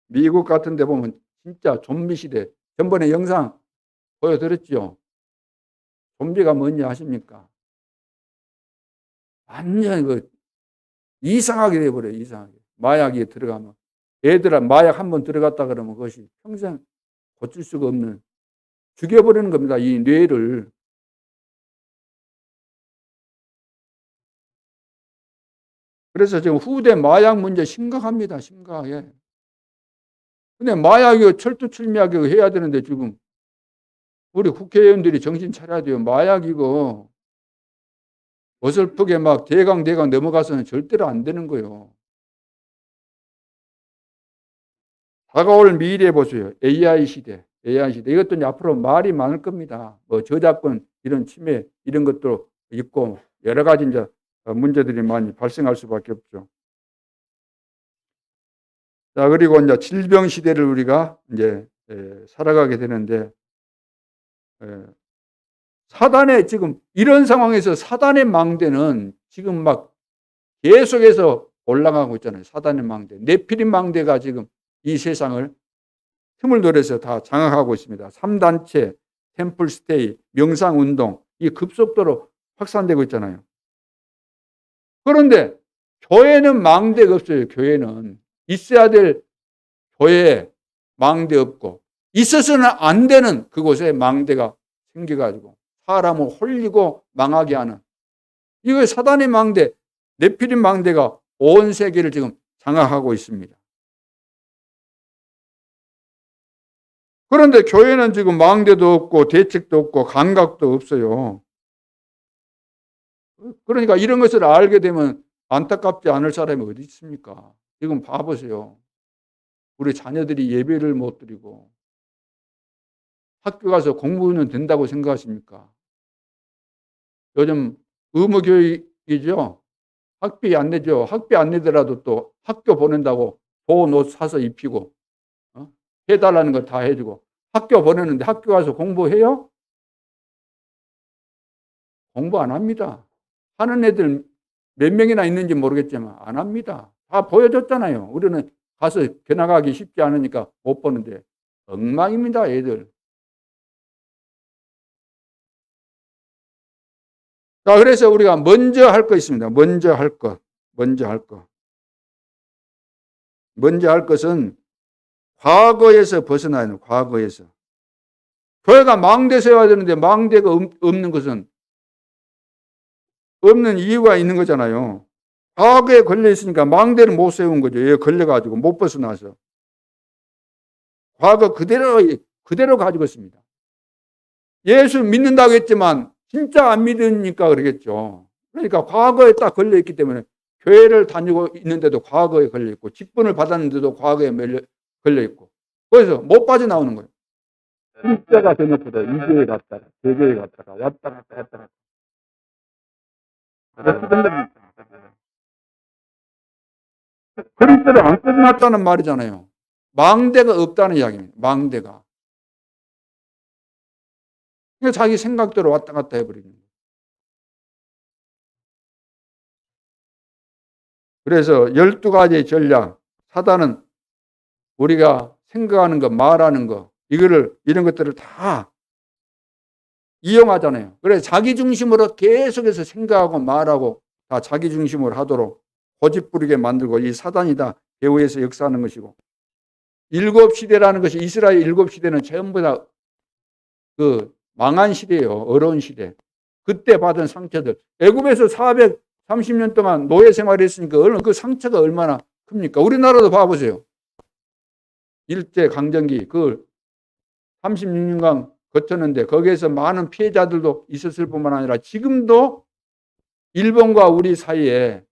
미국 같은 데 보면 진짜 좀비 시대. 전번에 영상 보여드렸죠. 좀비가 뭔지 아십니까? 완전 이상하게 돼버려요. 이상하게. 마약이 들어가면. 애들은 마약 한번 들어갔다 그러면 그것이 평생 고칠 수가 없는, 죽여버리는 겁니다. 이 뇌를. 그래서 지금 후대 마약 문제 심각합니다. 심각하게. 근데 마약이 철두철미하게 해야 되는데 지금 우리 국회의원들이 정신 차려야 돼요. 마약 이거 어설프게 막 대강 넘어가서는 절대로 안 되는 거예요. 다가올 미래 보세요. AI 시대. AI 시대. 이것도 이제 앞으로 말이 많을 겁니다. 뭐 저작권 이런 침해 이런 것도 있고 여러 가지 이제 문제들이 많이 발생할 수밖에 없죠. 자, 그리고 이제 질병 시대를 우리가 이제 살아가게 되는데, 사단의 지금 이런 상황에서 사단의 망대는 지금 막 계속해서 올라가고 있잖아요. 사단의 망대. 네피림 망대가 지금 이 세상을 틈을 노려서 다 장악하고 있습니다. 3단체, 템플스테이, 명상운동, 이 급속도로 확산되고 있잖아요. 그런데 교회는 망대가 없어요. 교회는. 있어야 될 교회에 망대 없고, 있어서는 안 되는 그곳에 망대가 생겨가지고 사람을 홀리고 망하게 하는, 이거 사단의 망대, 네피림 망대가 온 세계를 지금 장악하고 있습니다. 그런데 교회는 지금 망대도 없고 대책도 없고 감각도 없어요. 그러니까 이런 것을 알게 되면 안타깝지 않을 사람이 어디 있습니까? 지금 봐보세요. 우리 자녀들이 예배를 못 드리고 학교 가서 공부는 된다고 생각하십니까? 요즘 의무교육이죠. 학비 안 내죠. 학비 안 내더라도 또 학교 보낸다고 좋은 옷 사서 입히고 해달라는 거 다 해주고 학교 보내는데 학교 가서 공부해요? 공부 안 합니다. 하는 애들 몇 명이나 있는지 모르겠지만 안 합니다. 다 보여줬잖아요. 우리는 가서 견학하기 쉽지 않으니까 못 보는데 엉망입니다, 애들. 자, 그래서 우리가 먼저 할 거 있습니다. 먼저 할 것. 먼저 할 것. 먼저 할 것은 과거에서 벗어나야 돼요. 과거에서. 교회가 망대 세워야 되는데 망대가 없는 것은 없는 이유가 있는 거잖아요. 과거에 걸려 있으니까 망대를 못 세운 거죠. 얘 걸려가지고 못 벗어나서. 과거 그대로 가지고 있습니다. 예수 믿는다고 했지만 진짜 안 믿으니까 그러겠죠. 그러니까 과거에 딱 걸려 있기 때문에 교회를 다니고 있는데도 과거에 걸려 있고 직분을 받았는데도 과거에 걸려 있고 그래서 못 빠져나오는 거예요. 진짜가 되놓고도 이 교회 갔다가 저 교회 갔다가 왔다 갔다 했다가 그리스도를 안 끝났다는 말이잖아요. 망대가 없다는 이야기입니다. 망대가. 그러니까 자기 생각대로 왔다 갔다 해버리는 거예요. 그래서 12가지의 전략, 사단은 우리가 생각하는 거, 말하는 거, 이런 것들을 다 이용하잖아요. 그래서 자기 중심으로 계속해서 생각하고 말하고 다 자기 중심으로 하도록 고집부리게 만들고 이 사단이 다 배후에서 역사하는 것이고 일곱 시대라는 것이 이스라엘 일곱 시대는 전부 다 그 망한 시대예요. 어려운 시대. 그때 받은 상처들. 애굽에서 430년 동안 노예 생활했으니까 그 상처가 얼마나 큽니까? 우리나라도 봐보세요. 일제 강점기 그 36년간 거쳤는데 거기에서 많은 피해자들도 있었을 뿐만 아니라 지금도 일본과 우리 사이에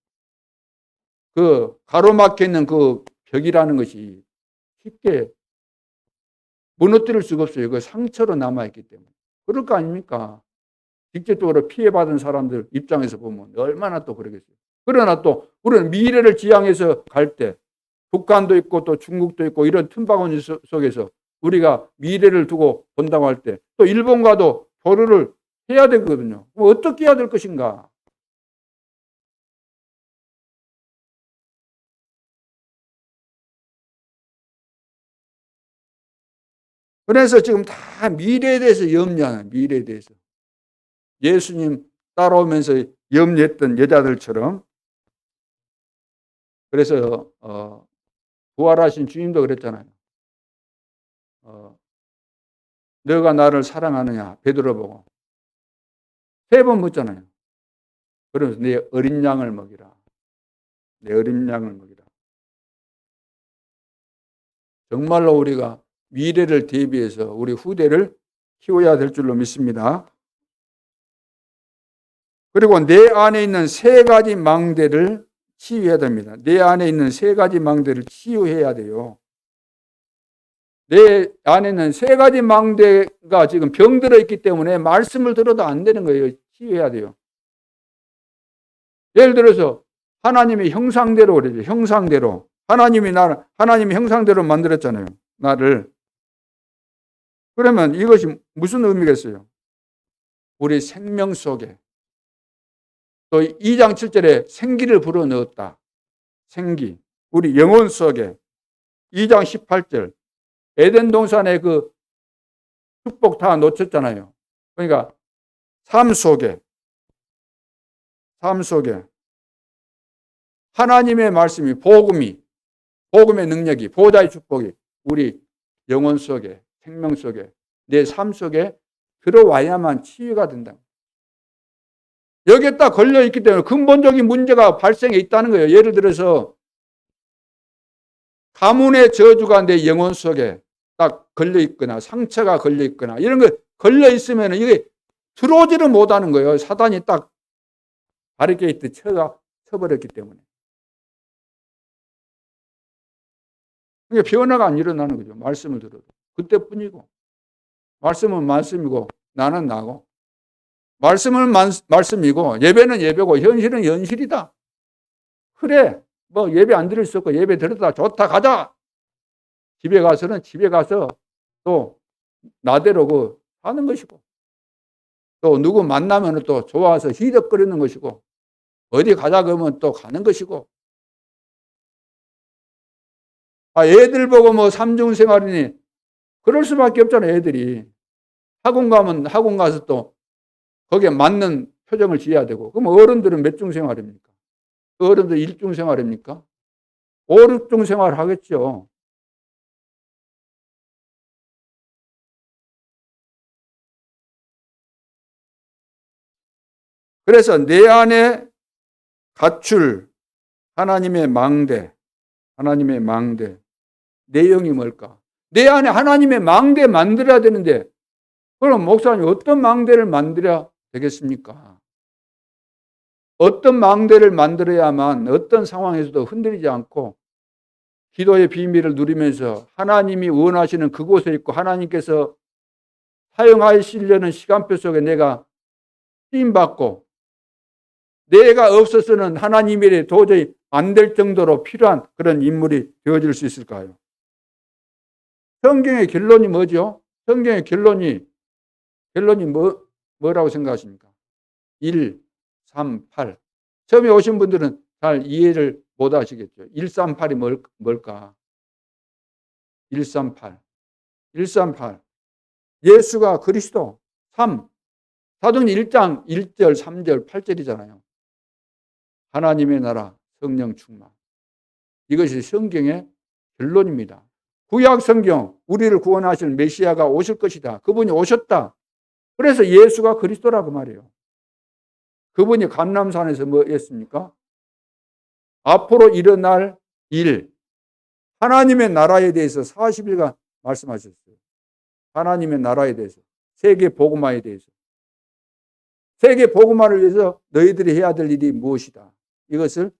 그 가로막혀 있는 그 벽이라는 것이 쉽게 무너뜨릴 수가 없어요. 그 상처로 남아있기 때문에. 그럴 거 아닙니까? 직접적으로 피해받은 사람들 입장에서 보면 얼마나 또 그러겠어요. 그러나 또 우리는 미래를 지향해서 갈 때 북한도 있고 또 중국도 있고 이런 틈바구니 속에서 우리가 미래를 두고 본다고 할 때 또 일본과도 교류를 해야 되거든요. 어떻게 해야 될 것인가? 그래서 지금 다 미래에 대해서 염려하는, 미래에 대해서. 예수님 따라오면서 염려했던 여자들처럼. 그래서 부활하신 주님도 그랬잖아요. 너가 나를 사랑하느냐 베드로 보고 3번 묻잖아요. 그러면서 내 어린 양을 먹이라. 내 어린 양을 먹이라. 정말로 우리가 미래를 대비해서 우리 후대를 키워야 될 줄로 믿습니다. 그리고 내 안에 있는 3가지 망대를 치유해야 됩니다. 내 안에 있는 3가지 망대를 치유해야 돼요. 내 안에는 3가지 망대가 지금 병들어 있기 때문에 말씀을 들어도 안 되는 거예요. 치유해야 돼요. 예를 들어서 하나님의 형상대로 그러죠. 형상대로. 하나님의 형상대로 만들었잖아요. 나를. 그러면 이것이 무슨 의미겠어요? 우리 생명 속에 또 2장 7절에 생기를 불어넣었다. 생기. 우리 영혼 속에 2장 18절 에덴 동산의 그 축복 다 놓쳤잖아요. 그러니까 삶 속에 하나님의 말씀이 복음의 능력이 보호자의 축복이 우리 영혼 속에 생명 속에 내 삶 속에 들어와야만 치유가 된다. 여기에 딱 걸려있기 때문에 근본적인 문제가 발생해 있다는 거예요. 예를 들어서 가문의 저주가 내 영혼 속에 딱 걸려있거나 상처가 걸려있거나 이런 거 걸려있으면 이게 들어오지를 못하는 거예요. 사단이 딱 바리케이트 쳐버렸기 때문에. 그러니까 변화가 안 일어나는 거죠. 말씀을 들어도. 그때뿐이고. 말씀은 말씀이고 나는 나고. 말씀은 말씀이고 예배는 예배고 현실은 현실이다. 그래. 뭐 예배 안 드릴 수 없고 예배 드렸다. 좋다. 가자. 집에 가서는 집에 가서 또 나대로 하는 것이고 또 누구 만나면 또 좋아서 희덕거리는 것이고 어디 가자 그러면 또 가는 것이고 애들 보고 뭐 삼중생활이니 그럴 수밖에 없잖아요. 애들이 학원 가면 학원 가서 또 거기에 맞는 표정을 지어야 되고 그럼 어른들은 몇 중 생활입니까? 어른들 1중 생활입니까? 5, 6중 생활 하겠죠. 그래서 내 안에 갖출 하나님의 망대 내용이 뭘까? 내 안에 하나님의 망대 만들어야 되는데 그럼 목사님 어떤 망대를 만들어야 되겠습니까? 어떤 망대를 만들어야만 어떤 상황에서도 흔들리지 않고 기도의 비밀을 누리면서 하나님이 원하시는 그곳에 있고 하나님께서 사용하시려는 시간표 속에 내가 쓰임받고 내가 없어서는 하나님 일에 도저히 안 될 정도로 필요한 그런 인물이 되어질 수 있을까요? 성경의 결론이 뭐죠? 성경의 결론이 뭐라고 생각하십니까? 1, 3, 8. 처음에 오신 분들은 잘 이해를 못 하시겠죠. 138이 뭘까? 138. 예수가 그리스도. 3. 사도행 1장 1절, 3절, 8절이잖아요. 하나님의 나라, 성령 충만. 이것이 성경의 결론입니다. 구약 성경, 우리를 구원하실 메시아가 오실 것이다. 그분이 오셨다. 그래서 예수가 그리스도라고 말해요. 그분이 감람산에서 뭐 했습니까? 앞으로 일어날 일, 하나님의 나라에 대해서 40일간 말씀하셨어요. 하나님의 나라에 대해서, 세계 복음화에 대해서. 세계 복음화를 위해서 너희들이 해야 될 일이 무엇이다. 이것을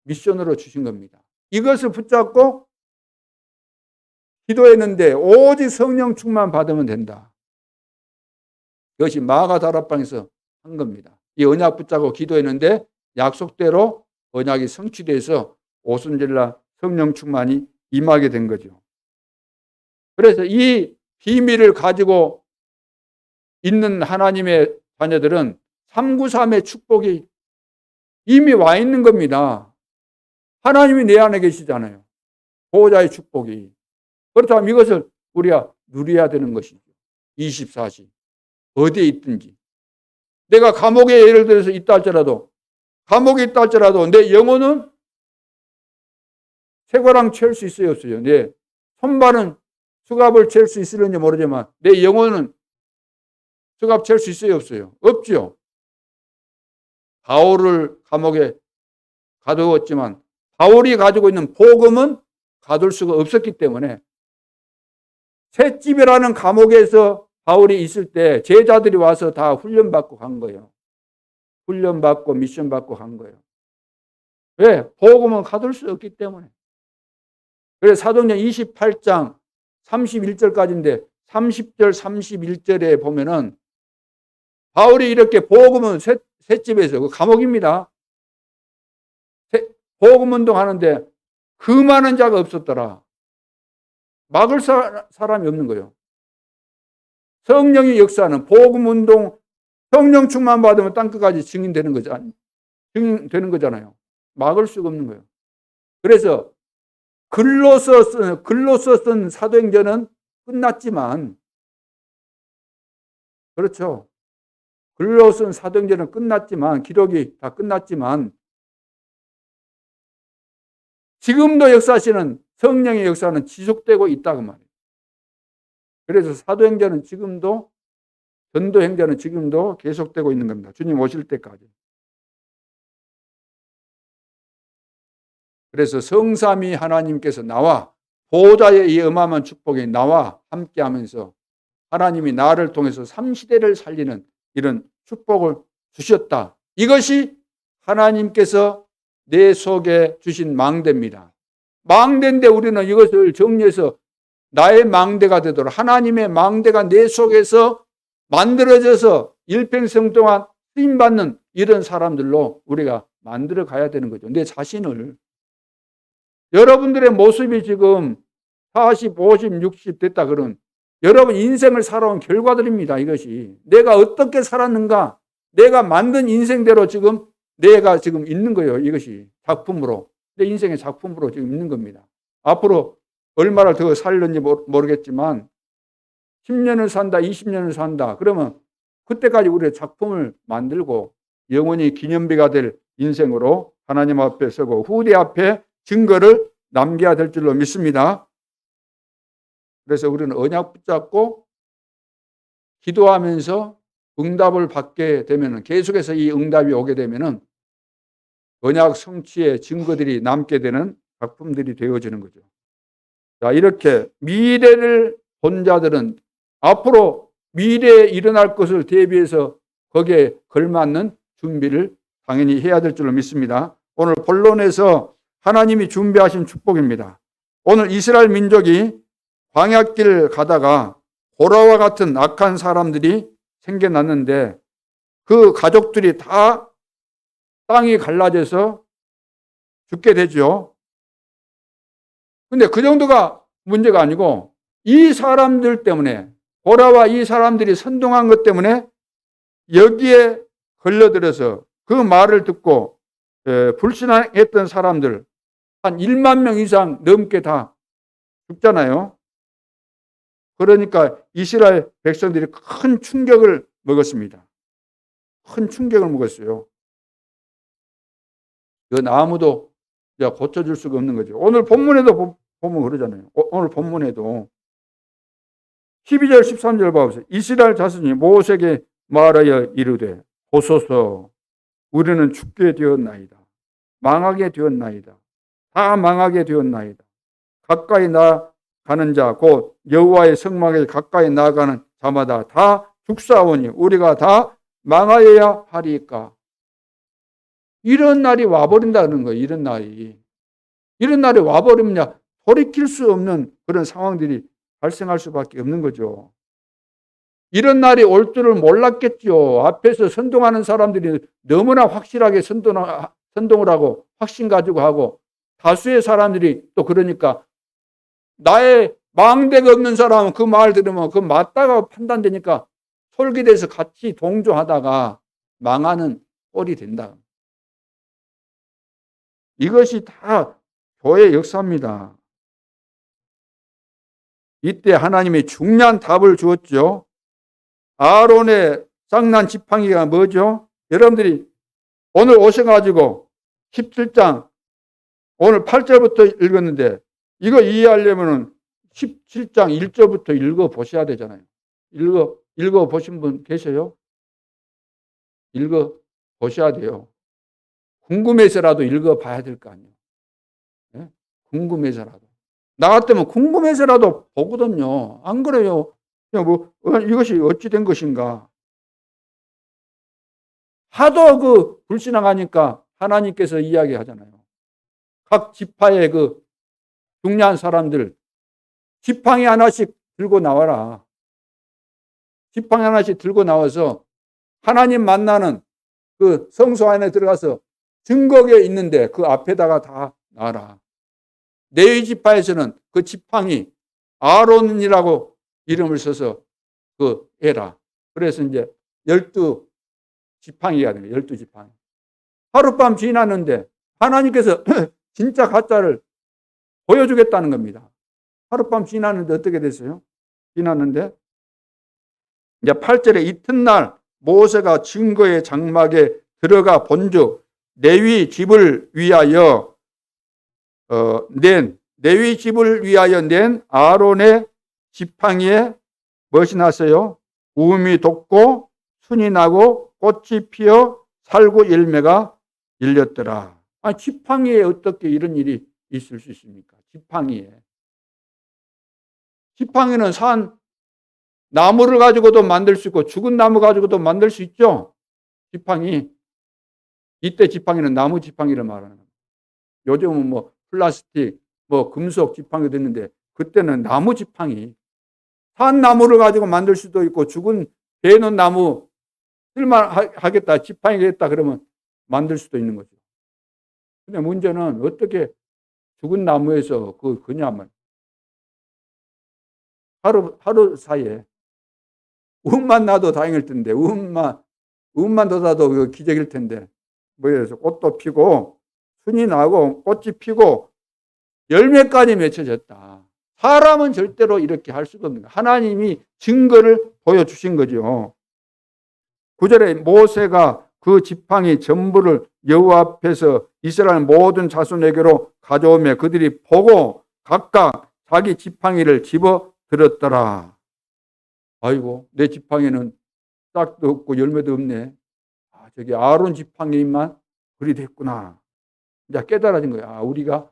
미션으로 주신 겁니다. 이것을 붙잡고 기도했는데 오직 성령 충만 받으면 된다. 이것이 마가 다락방에서 한 겁니다. 이 언약 붙잡고 기도했는데 약속대로 언약이 성취돼서 오순절날 성령 충만이 임하게 된 거죠. 그래서 이 비밀을 가지고 있는 하나님의 자녀들은 393의 축복이 이미 와 있는 겁니다. 하나님이 내 안에 계시잖아요. 보호자의 축복이. 그렇다면 이것을 우리가 누려야 되는 것이죠. 24시. 어디에 있든지. 내가 감옥에 예를 들어서 있다 할지라도, 감옥에 있다 할지라도 내 영혼은 쇠고랑 채울 수 있어요, 없어요? 내 손발은 수갑을 채울 수 있을는지 모르지만 내 영혼은 수갑 채울 수 있어요, 없어요? 없죠. 바울을 감옥에 가두었지만 바울이 가지고 있는 복음은 가둘 수가 없었기 때문에 셋집이라는 감옥에서 바울이 있을 때 제자들이 와서 다 훈련받고 간 거예요. 훈련받고 미션받고 간 거예요. 왜? 복음은 가둘 수 없기 때문에. 그래서 사도행전 28장 31절까지인데 30절 31절에 보면은 바울이 이렇게 복음은 셋집에서 그 감옥입니다. 복음 운동하는데 그 많은 자가 없었더라. 막을 사람이 없는 거예요. 성령의 역사는 복음 운동, 성령 충만 받으면 땅끝까지 증인되는 거잖아요. 막을 수가 없는 거예요. 그래서 글로써 쓴 사도행전은 끝났지만, 그렇죠. 글로 쓴 사도행전은 끝났지만, 기록이 다 끝났지만, 지금도 역사하시는 성령의 역사는 지속되고 있다고 말이에요. 그래서 사도행전은 지금도, 전도행전은 지금도 계속되고 있는 겁니다. 주님 오실 때까지. 그래서 성삼위 하나님께서 나와 보호자의 이 어마어마한 축복이 나와 함께하면서 하나님이 나를 통해서 3시대를 살리는 이런 축복을 주셨다. 이것이 하나님께서 내 속에 주신 망대입니다. 망대인데 우리는 이것을 정리해서 나의 망대가 되도록 하나님의 망대가 내 속에서 만들어져서 일평생 동안 쓰임받는 이런 사람들로 우리가 만들어 가야 되는 거죠. 내 자신을. 여러분들의 모습이 지금 40, 50, 60 됐다 그런 여러분 인생을 살아온 결과들입니다. 이것이 내가 어떻게 살았는가, 내가 만든 인생대로 지금 내가 지금 있는 거예요. 이것이 작품으로, 내 인생의 작품으로 지금 있는 겁니다. 앞으로 얼마나 더 살는지 모르겠지만 10년을 산다, 20년을 산다. 그러면 그때까지 우리의 작품을 만들고 영원히 기념비가 될 인생으로 하나님 앞에 서고 후대 앞에 증거를 남겨야 될 줄로 믿습니다. 그래서 우리는 언약 붙잡고 기도하면서 응답을 받게 되면, 계속해서 이 응답이 오게 되면 언약 성취의 증거들이 남게 되는 작품들이 되어지는 거죠. 자, 이렇게 미래를 본 자들은 앞으로 미래에 일어날 것을 대비해서 거기에 걸맞는 준비를 당연히 해야 될 줄로 믿습니다. 오늘 본론에서 하나님이 준비하신 축복입니다. 오늘 이스라엘 민족이 광야길 가다가 고라와 같은 악한 사람들이 생겨났는데 그 가족들이 다 땅이 갈라져서 죽게 되죠. 근데 그 정도가 문제가 아니고 이 사람들 때문에, 고라와 이 사람들이 선동한 것 때문에 여기에 걸려들어서 그 말을 듣고 불신앙했던 사람들 한 1만 명 이상 넘게 다 죽잖아요. 그러니까 이스라엘 백성들이 큰 충격을 먹었습니다. 큰 충격을 먹었어요. 이건 아무도 고쳐줄 수가 없는 거죠. 오늘 본문에도 보면 그러잖아요. 오늘 본문에도 12절 13절 봐보세요. 이스라엘 자손이 모세에게 말하여 이르되 보소서 우리는 죽게 되었나이다. 망하게 되었나이다. 다 망하게 되었나이다. 가까이 나가는 자 곧 여호와의 성막에 가까이 나가는 자마다 다 죽사오니 우리가 다 망하여야 하리까. 이런 날이 와버린다는 거예요. 이런 날이 와버리면 돌이킬 수 없는 그런 상황들이 발생할 수밖에 없는 거죠. 이런 날이 올 줄을 몰랐겠죠. 앞에서 선동하는 사람들이 너무나 확실하게 선동을 하고 확신 가지고 하고, 다수의 사람들이 또 그러니까 나의 망대가 없는 사람은 그 말 들으면 그 맞다가 판단되니까 솔깃해서 같이 동조하다가 망하는 꼴이 된다. 이것이 다 교회의 역사입니다. 이때 하나님이 중요한 답을 주었죠. 아론의 쌍난 지팡이가 뭐죠? 여러분들이 오늘 오셔가지고 17장 오늘 8절부터 읽었는데 이거 이해하려면 17장 1절부터 읽어보셔야 되잖아요. 읽어보신 분 계세요? 읽어보셔야 돼요. 궁금해서라도 읽어봐야 될 거 아니에요. 네? 궁금해서라도. 나 같으면 궁금해서라도 보거든요. 안 그래요? 그냥 이것이 어찌 된 것인가. 하도 불신앙하니까 하나님께서 이야기하잖아요. 각 지파의 중요한 사람들 지팡이 하나씩 들고 나와라. 지팡이 하나씩 들고 나와서 하나님 만나는 성소 안에 들어가서 증거궤 있는데 그 앞에다가 다 놔라. 레위 지파에서는 그 지팡이 아론이라고 이름을 써서 해라. 그래서 이제 12지팡이가 돼요. 12지팡이. 하룻밤 지났는데 하나님께서 진짜 가짜를 보여주겠다는 겁니다. 하룻밤 지났는데 어떻게 됐어요? 지났는데 이제 8절에 이튿날 모세가 증거의 장막에 들어가 본즉 레위 집을 위하여 낸 아론의 지팡이에 무엇이 났어요? 우음이 돋고 순이 나고 꽃이 피어 살구 열매가 열렸더라. 지팡이에 어떻게 이런 일이 있을 수 있습니까? 지팡이는 산 나무를 가지고도 만들 수 있고 죽은 나무 가지고도 만들 수 있죠. 지팡이. 이때 지팡이는 나무 지팡이를 말하는 겁니다. 요즘은 플라스틱, 금속 지팡이도 있는데 그때는 나무 지팡이. 산 나무를 가지고 만들 수도 있고 죽은 베는 나무 쓸만하겠다, 지팡이겠다 그러면 만들 수도 있는 거죠. 근데 문제는 어떻게 죽은 나무에서 그냐면 하루 사이에 운만 나도 다행일 텐데 운만 돋아도 기적일 텐데 뭐해서 꽃도 피고 순이 나고 꽃이 피고 열매까지 맺혀졌다. 사람은 절대로 이렇게 할 수가 없는 거예요. 하나님이 증거를 보여주신 거죠. 9절에 모세가 그 지팡이 전부를 여호와 앞에서 이스라엘 모든 자손에게로 가져오며 그들이 보고 각각 자기 지팡이를 집어 들었더라. 아이고, 내 지팡이는 싹도 없고 열매도 없네. 저기 아론 지팡이만 그리 됐구나. 이제 깨달아진 거야. 우리가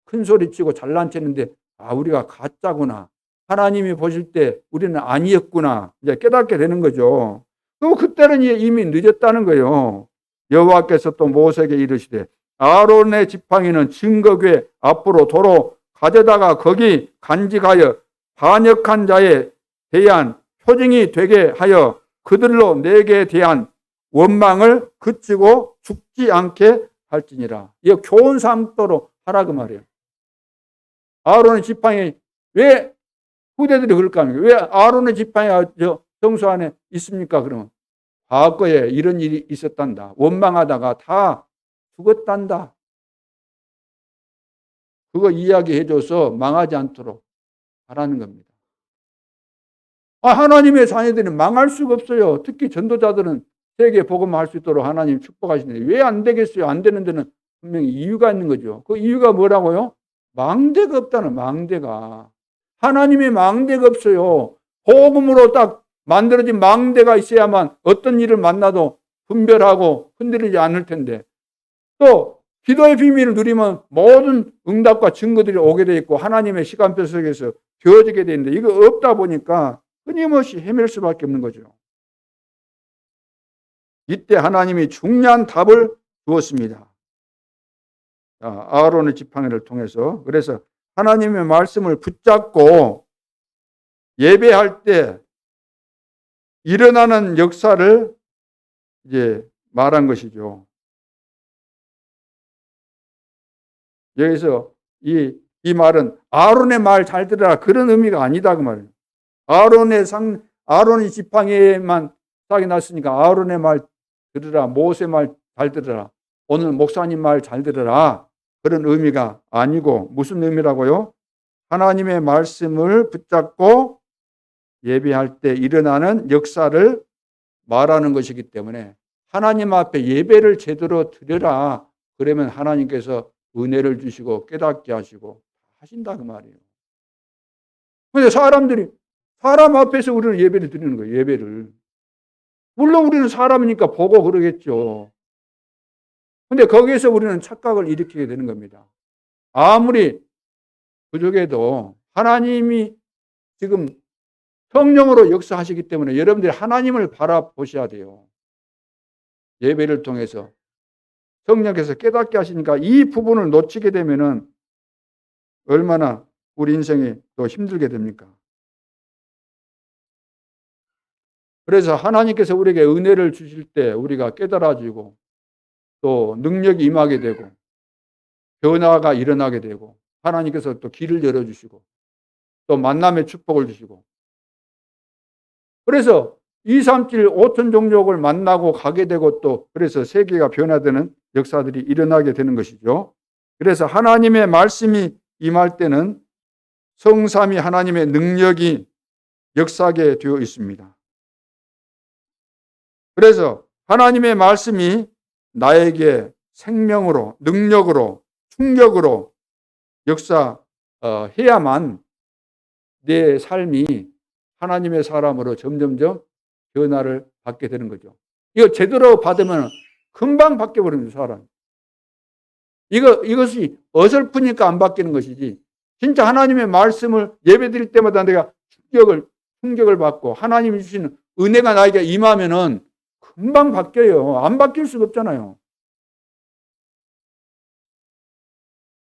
큰 소리 치고 잘난 쳤는데 우리가 가짜구나. 하나님이 보실 때 우리는 아니었구나. 이제 깨닫게 되는 거죠. 또 그때는 이미 늦었다는 거예요. 여호와께서 또 모세에게 이르시되 아론의 지팡이는 증거궤 앞으로 도로 가져다가 거기 간직하여 반역한 자에 대한 표징이 되게 하여 그들로 내게 대한 원망을 그치고 죽지 않게 할지니라. 이거 교훈 삼도록 하라 그 말이에요. 아론의 지팡이 왜 후대들이 그럴까 합니까? 왜 아론의 지팡이가 성소 안에 있습니까? 그러면 과거에 이런 일이 있었단다. 원망하다가 다 죽었단다. 그거 이야기해줘서 망하지 않도록 하라는 겁니다. 하나님의 자녀들은 망할 수가 없어요. 특히 전도자들은 세계 복음할 수 있도록 하나님 축복하시는데 왜 안 되겠어요? 안 되는 데는 분명히 이유가 있는 거죠. 그 이유가 뭐라고요? 망대가 없다는 망대가. 하나님의 망대가 없어요. 복음으로 딱 만들어진 망대가 있어야만 어떤 일을 만나도 분별하고 흔들리지 않을 텐데 또 기도의 비밀을 누리면 모든 응답과 증거들이 오게 돼 있고 하나님의 시간표 속에서 되어지게 되는데 이거 없다 보니까 끊임없이 헤맬 수밖에 없는 거죠. 이때 하나님이 중요한 답을 주었습니다. 아론의 지팡이를 통해서. 그래서 하나님의 말씀을 붙잡고 예배할 때 일어나는 역사를 이제 말한 것이죠. 여기서 이 말은 아론의 말 잘 들으라 그런 의미가 아니다 그 말이에요. 아론의 지팡이에만 싹이 났으니까 아론의 말 들으라, 모세 말 잘 들으라, 오늘 목사님 말 잘 들으라 그런 의미가 아니고 무슨 의미라고요? 하나님의 말씀을 붙잡고 예배할 때 일어나는 역사를 말하는 것이기 때문에 하나님 앞에 예배를 제대로 드려라. 그러면 하나님께서 은혜를 주시고 깨닫게 하시고 하신다 그 말이에요. 근데 사람 앞에서 우리는 예배를 드리는 거예요. 예배를. 물론 우리는 사람이니까 보고 그러겠죠. 근데 거기에서 우리는 착각을 일으키게 되는 겁니다. 아무리 부족해도 하나님이 지금 성령으로 역사하시기 때문에 여러분들이 하나님을 바라보셔야 돼요. 예배를 통해서 성령께서 깨닫게 하시니까 이 부분을 놓치게 되면은 얼마나 우리 인생이 또 힘들게 됩니까? 그래서 하나님께서 우리에게 은혜를 주실 때 우리가 깨달아지고 또 능력이 임하게 되고 변화가 일어나게 되고 하나님께서 또 길을 열어주시고 또 만남의 축복을 주시고 그래서 2, 3, 7, 5천 종족을 만나고 가게 되고 또 그래서 세계가 변화되는 역사들이 일어나게 되는 것이죠. 그래서 하나님의 말씀이 임할 때는 성삼위 하나님의 능력이 역사하게 되어 있습니다. 그래서 하나님의 말씀이 나에게 생명으로, 능력으로, 충격으로 역사해야만 내 삶이 하나님의 사람으로 점점점 변화를 받게 되는 거죠. 이거 제대로 받으면 금방 바뀌어버리는 사람. 이것이 어설프니까 안 바뀌는 것이지. 진짜 하나님의 말씀을 예배드릴 때마다 내가 충격을 받고 하나님이 주시는 은혜가 나에게 임하면은 금방 바뀌어요. 안 바뀔 수가 없잖아요.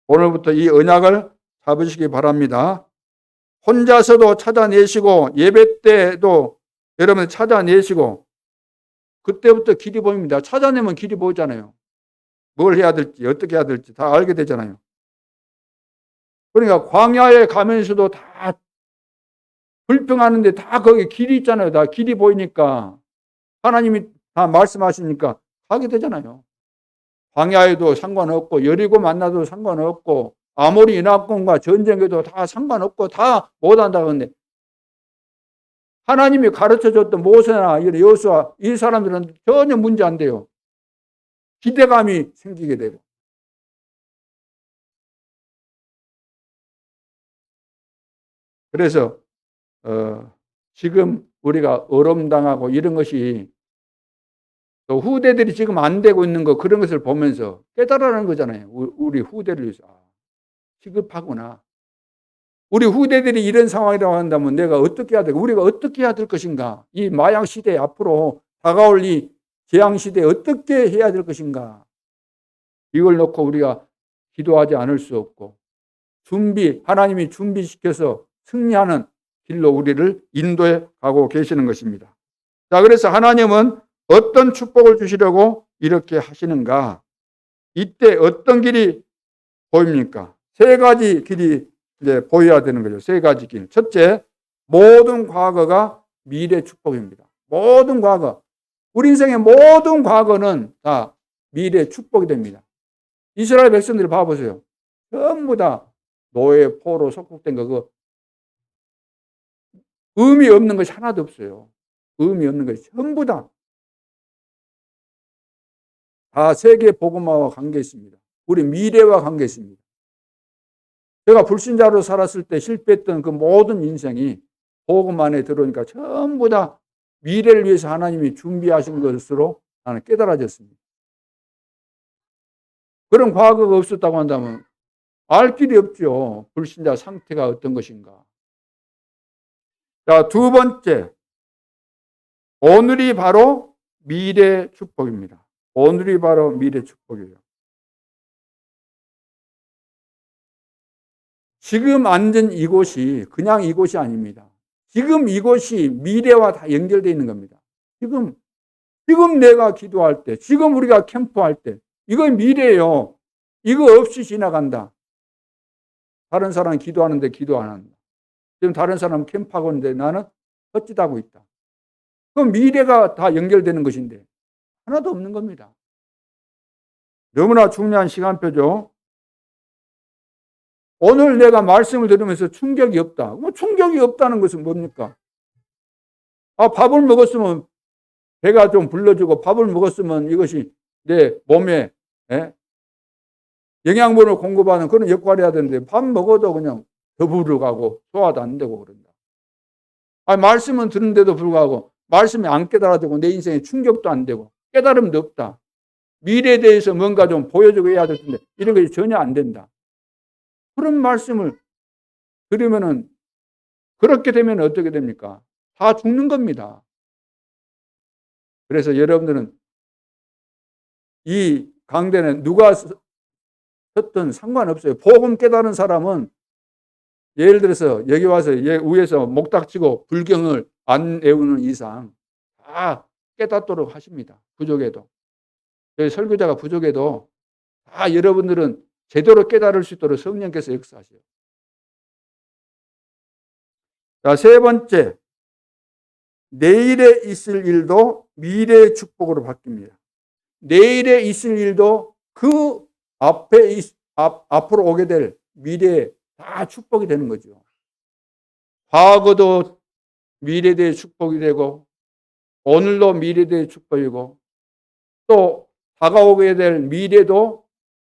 오늘부터 이 언약을 잡으시기 바랍니다. 혼자서도 찾아내시고 예배 때도 여러분 찾아내시고 그때부터 길이 보입니다. 찾아내면 길이 보이잖아요. 뭘 해야 될지 어떻게 해야 될지 다 알게 되잖아요. 그러니까 광야에 가면서도 다 불평하는데 다 거기 길이 있잖아요. 다 길이 보이니까 하나님이 다 말씀하시니까 가게 되잖아요. 광야에도 상관없고 여리고 만나도 상관없고 아모리 연합군과 전쟁에도 다 상관없고 다 못한다고 하는데 하나님이 가르쳐줬던 모세나 여호수아 이 사람들은 전혀 문제 안 돼요. 기대감이 생기게 되고 그래서 지금 우리가 어려움당하고 이런 것이 또 후대들이 지금 안 되고 있는 거 그런 것을 보면서 깨달아라는 거잖아요. 우리 후대를 위해서. 시급하구나. 우리 후대들이 이런 상황이라고 한다면 내가 어떻게 해야 되고 우리가 어떻게 해야 될 것인가. 이 마약 시대 앞으로 다가올 이 재앙 시대에 어떻게 해야 될 것인가. 이걸 놓고 우리가 기도하지 않을 수 없고 하나님이 준비시켜서 승리하는 길로 우리를 인도해 가고 계시는 것입니다. 자, 그래서 하나님은 어떤 축복을 주시려고 이렇게 하시는가? 이때 어떤 길이 보입니까? 세 가지 길이 이제 보여야 되는 거죠. 세 가지 길. 첫째, 모든 과거가 미래 축복입니다. 모든 과거. 우리 인생의 모든 과거는 다 미래 축복이 됩니다. 이스라엘 백성들 봐보세요. 전부 다 노예, 포로 속국된 거, 의미 없는 것이 하나도 없어요. 의미 없는 것이 전부 다 세계 복음화와 관계 있습니다. 우리 미래와 관계 있습니다. 제가 불신자로 살았을 때 실패했던 그 모든 인생이 복음 안에 들어오니까 전부 다 미래를 위해서 하나님이 준비하신 것으로 나는 깨달아졌습니다. 그런 과거가 없었다고 한다면 알 길이 없죠. 불신자 상태가 어떤 것인가. 자, 두 번째. 오늘이 바로 미래 축복입니다. 오늘이 바로 미래 축복이에요. 지금 앉은 이곳이 그냥 이곳이 아닙니다. 지금 이곳이 미래와 다 연결되어 있는 겁니다. 지금 내가 기도할 때, 지금 우리가 캠프할 때, 이건 미래예요. 이거 없이 지나간다. 다른 사람은 기도하는데 기도 안 한다. 지금 다른 사람은 캠프하고 있는데 나는 헛짓하고 있다. 그럼 미래가 다 연결되는 것인데 하나도 없는 겁니다. 너무나 중요한 시간표죠. 오늘 내가 말씀을 들으면서 충격이 없다. 뭐 충격이 없다는 것은 뭡니까? 밥을 먹었으면 배가 좀 불러주고 밥을 먹었으면 이것이 내 몸에 영양분을 공급하는 그런 역할을 해야 되는데 밥 먹어도 그냥 더부르 가고 소화도 안 되고 그런다. 말씀은 듣는데도 불구하고 말씀이 안 깨달아지고 내 인생에 충격도 안 되고 깨달음도 없다. 미래에 대해서 뭔가 좀 보여주고 해야 될 텐데 이런 것이 전혀 안 된다. 그런 말씀을 들으면은 그렇게 되면 어떻게 됩니까? 다 죽는 겁니다. 그래서 여러분들은 이 강대는 누가 섰든 상관없어요. 복음 깨달은 사람은 예를 들어서 여기 와서 위에서 목닥치고 불경을 안 외우는 이상 다 깨닫도록 하십니다. 부족해도. 저희 설교자가 부족해도 다 여러분들은 제대로 깨달을 수 있도록 성령께서 역사하세요. 자, 세 번째. 내일에 있을 일도 미래의 축복으로 바뀝니다. 내일에 있을 일도 그 앞으로 오게 될 미래에 다 축복이 되는 거죠. 과거도 미래에 대해 축복이 되고 오늘도 미래에 대해 축복이고 또 다가오게 될 미래도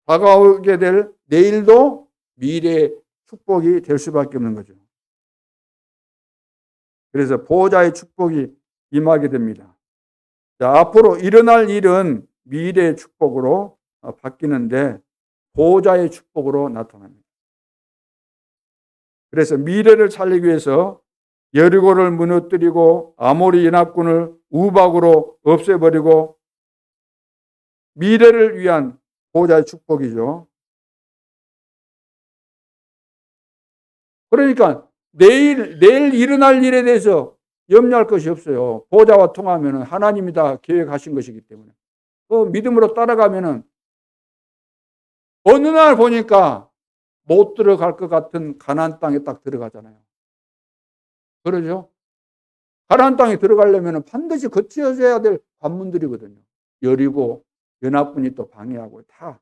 다가오게 될 내일도 미래의 축복이 될 수밖에 없는 거죠. 그래서 보호자의 축복이 임하게 됩니다. 자, 앞으로 일어날 일은 미래의 축복으로 바뀌는데 보호자의 축복으로 나타납니다. 그래서 미래를 살리기 위해서 여리고를 무너뜨리고 아모리 연합군을 우박으로 없애버리고 미래를 위한 보호자의 축복이죠. 그러니까 내일 일어날 일에 대해서 염려할 것이 없어요. 보호자와 통하면 하나님이 다 계획하신 것이기 때문에. 그 믿음으로 따라가면 어느 날 보니까 못 들어갈 것 같은 가나안 땅에 딱 들어가잖아요. 그러죠? 가나안 땅에 들어가려면 반드시 거쳐야 될 관문들이거든요. 여리고 연합군이 또 방해하고 다.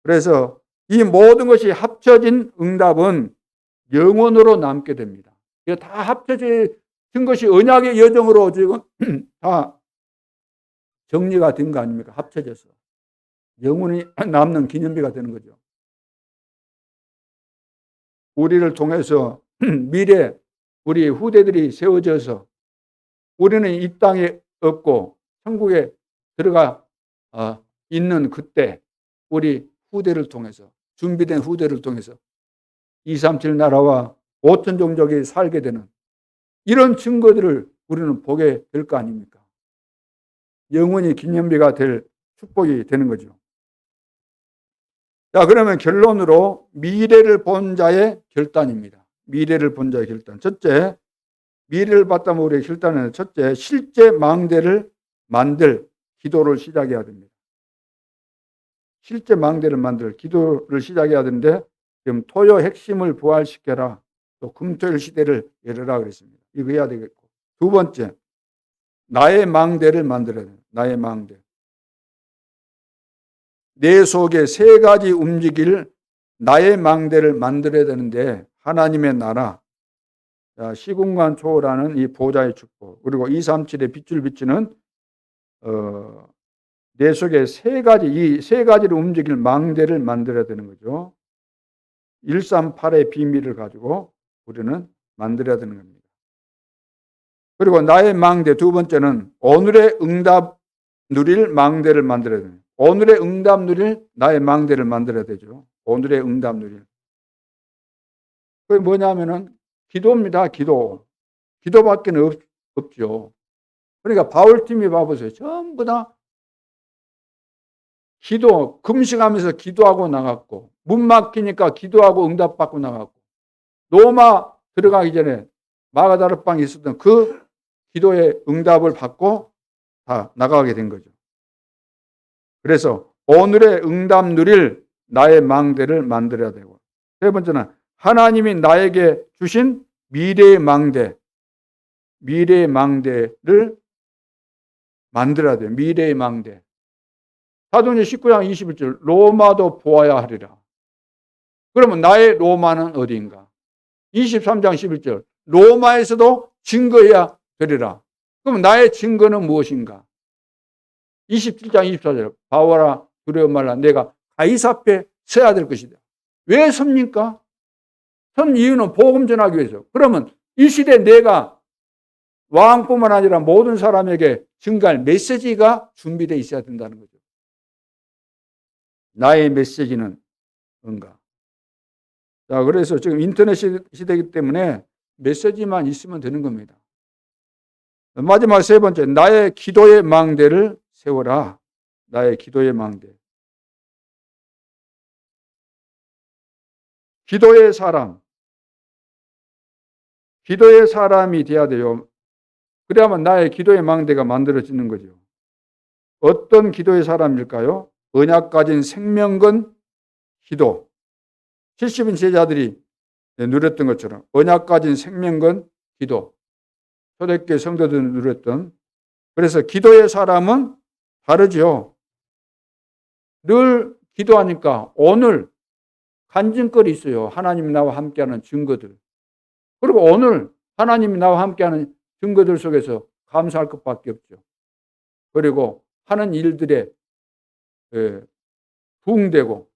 그래서 이 모든 것이 합쳐진 응답은 영원으로 남게 됩니다. 이게 다 합쳐진 것이 언약의 여정으로 지금 다 정리가 된 거 아닙니까? 합쳐져서. 영원히 남는 기념비가 되는 거죠. 우리를 통해서 미래 우리 후대들이 세워져서 우리는 이 땅에 없고 천국에 들어가 있는 그때 우리 후대를 통해서 준비된 후대를 통해서 237 나라와 5천 종족이 살게 되는 이런 증거들을 우리는 보게 될 거 아닙니까? 영원히 기념비가 될 축복이 되는 거죠. 자, 그러면 결론으로 미래를 본 자의 결단입니다. 미래를 본 자의 결단. 첫째, 미래를 봤다면 우리의 결단은 첫째, 실제 망대를 만들 기도를 시작해야 됩니다. 실제 망대를 만들 기도를 시작해야 되는데 지금 토요 핵심을 부활시켜라. 또 금토일 시대를 열어라 그랬습니다. 이거 해야 되겠고. 두 번째, 나의 망대를 만들어야 돼요. 나의 망대. 내 속에 세 가지 움직일 나의 망대를 만들어야 되는데 하나님의 나라, 시공간 초월하는 이 보좌의 축복, 그리고 237의 빛을 비추는 내 속에 이 세 가지를 움직일 망대를 만들어야 되는 거죠. 138의 비밀을 가지고 우리는 만들어야 되는 겁니다. 그리고 나의 망대 두 번째는 오늘의 응답 누릴 망대를 만들어야 됩니다. 오늘의 응답 누릴 나의 망대를 만들어야 되죠. 오늘의 응답 누릴. 그게 뭐냐면은 기도입니다. 기도. 기도밖에 없죠. 그러니까 바울팀이 봐보세요. 전부 다 기도, 금식하면서 기도하고 나갔고, 문 막히니까 기도하고 응답받고 나갔고, 로마 들어가기 전에 마가다락방에 있었던 그 기도의 응답을 받고 다 나가게 된 거죠. 그래서 오늘의 응답 누릴 나의 망대를 만들어야 되고, 세 번째는 하나님이 나에게 주신 미래의 망대를 만들어야 돼요. 미래의 망대. 사도행전 19장 21절 로마도 보아야 하리라. 그러면 나의 로마는 어디인가? 23장 11절. 로마에서도 증거해야 되리라. 그럼 나의 증거는 무엇인가? 27장 24절. 바오라 두려워 말라. 내가 가이사 앞에 서야 될 것이다. 왜 섭니까? 선 이유는 복음 전하기 위해서. 그러면 이 시대에 내가 왕뿐만 아니라 모든 사람에게 증가할 메시지가 준비되어 있어야 된다는 거죠. 나의 메시지는 뭔가? 자, 그래서 지금 인터넷 시대이기 때문에 메시지만 있으면 되는 겁니다. 마지막 세 번째, 나의 기도의 망대를 세워라. 나의 기도의 망대. 기도의 사람이 돼야 돼요. 그래야만 나의 기도의 망대가 만들어지는 거죠. 어떤 기도의 사람일까요? 언약 가진 생명건 기도. 70인 제자들이 누렸던 것처럼 언약 가진 생명건 기도. 초대교회 성도들이 누렸던. 그래서 기도의 사람은 다르죠. 늘 기도하니까 오늘 간증거리 있어요. 하나님이 나와 함께하는 증거들. 그리고 오늘 하나님이 나와 함께하는 증거들 속에서 감사할 것밖에 없죠. 그리고 하는 일들에 부응되고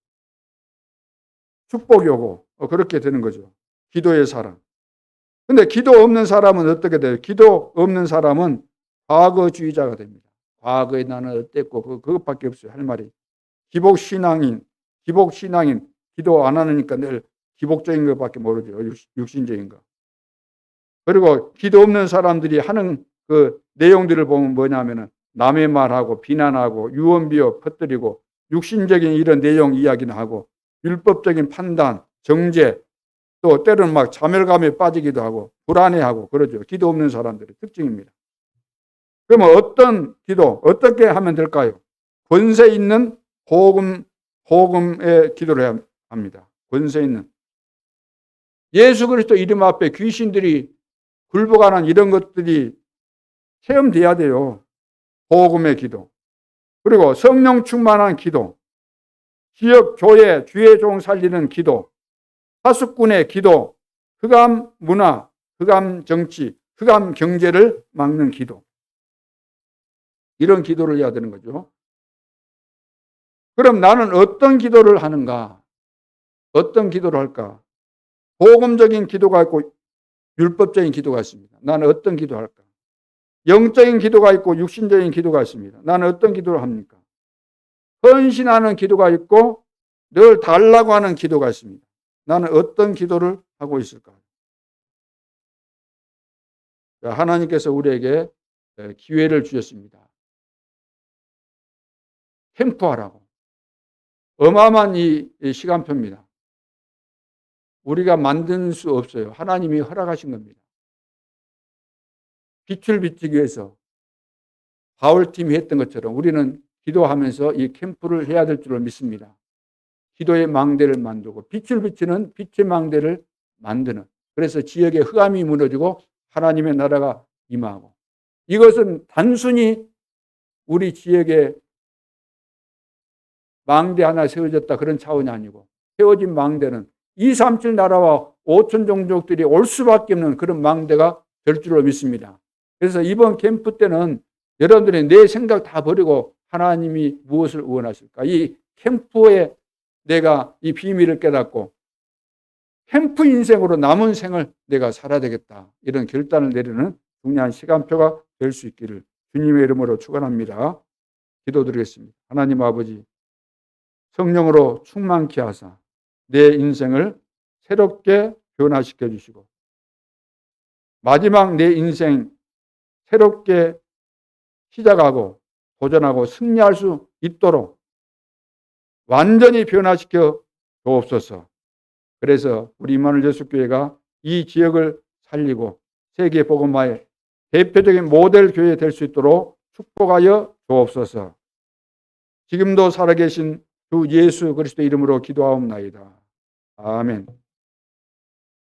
축복이 오고 그렇게 되는 거죠. 기도의 사람. 근데 기도 없는 사람은 어떻게 돼요? 기도 없는 사람은 과거주의자가 됩니다. 과거에 나는 어땠고 그것밖에 없어요. 할 말이. 기복신앙인 기도 안 하니까 늘 기복적인 것밖에 모르죠. 육신적인 거. 그리고 기도 없는 사람들이 하는 그 내용들을 보면 뭐냐면은 남의 말하고 비난하고 유언비어 퍼뜨리고 육신적인 이런 내용 이야기는 하고 율법적인 판단, 정죄, 또 때로는 막 자멸감에 빠지기도 하고 불안해하고 그러죠. 기도 없는 사람들의 특징입니다. 그러면 어떤 기도, 어떻게 하면 될까요? 권세 있는 복음의 기도를 해야 합니다. 권세 있는. 예수 그리스도 이름 앞에 귀신들이 굴복하는 이런 것들이 체험돼야 돼요. 복음의 기도. 그리고 성령 충만한 기도. 지역 교회 주의 종 살리는 기도. 하수꾼의 기도. 흑암 문화, 흑암 정치, 흑암 경제를 막는 기도. 이런 기도를 해야 되는 거죠. 그럼 나는 어떤 기도를 하는가? 어떤 기도를 할까? 복음적인 기도가 있고 율법적인 기도가 있습니다. 나는 어떤 기도를 할까? 영적인 기도가 있고 육신적인 기도가 있습니다. 나는 어떤 기도를 합니까? 헌신하는 기도가 있고 늘 달라고 하는 기도가 있습니다. 나는 어떤 기도를 하고 있을까? 하나님께서 우리에게 기회를 주셨습니다. 캠프하라고. 어마어마한 이 시간표입니다. 우리가 만들 수 없어요. 하나님이 허락하신 겁니다. 빛을 비추기 위해서 바울팀이 했던 것처럼 우리는 기도하면서 이 캠프를 해야 될 줄을 믿습니다. 기도의 망대를 만들고 빛을 비추는 빛의 망대를 만드는. 그래서 지역의 흑암이 무너지고 하나님의 나라가 임하고. 이것은 단순히 우리 지역에 망대 하나 세워졌다 그런 차원이 아니고 세워진 망대는 2, 3, 7 나라와 5천 종족들이 올 수밖에 없는 그런 망대가 될 줄로 믿습니다. 그래서 이번 캠프 때는 여러분들이 내 생각 다 버리고 하나님이 무엇을 원하실까? 이 캠프에 내가 이 비밀을 깨닫고 캠프 인생으로 남은 생을 내가 살아야 되겠다. 이런 결단을 내리는 중요한 시간표가 될 수 있기를 주님의 이름으로 축원합니다. 기도드리겠습니다. 하나님 아버지, 성령으로 충만케 하사 내 인생을 새롭게 변화시켜 주시고 마지막 내 인생 새롭게 시작하고 도전하고 승리할 수 있도록 완전히 변화시켜 주옵소서. 그래서 우리 임마누엘 예수교회가 이 지역을 살리고 세계 복음화의 대표적인 모델 교회 될 수 있도록 축복하여 주옵소서. 지금도 살아계신 주 예수 그리스도 이름으로 기도하옵나이다. 아멘.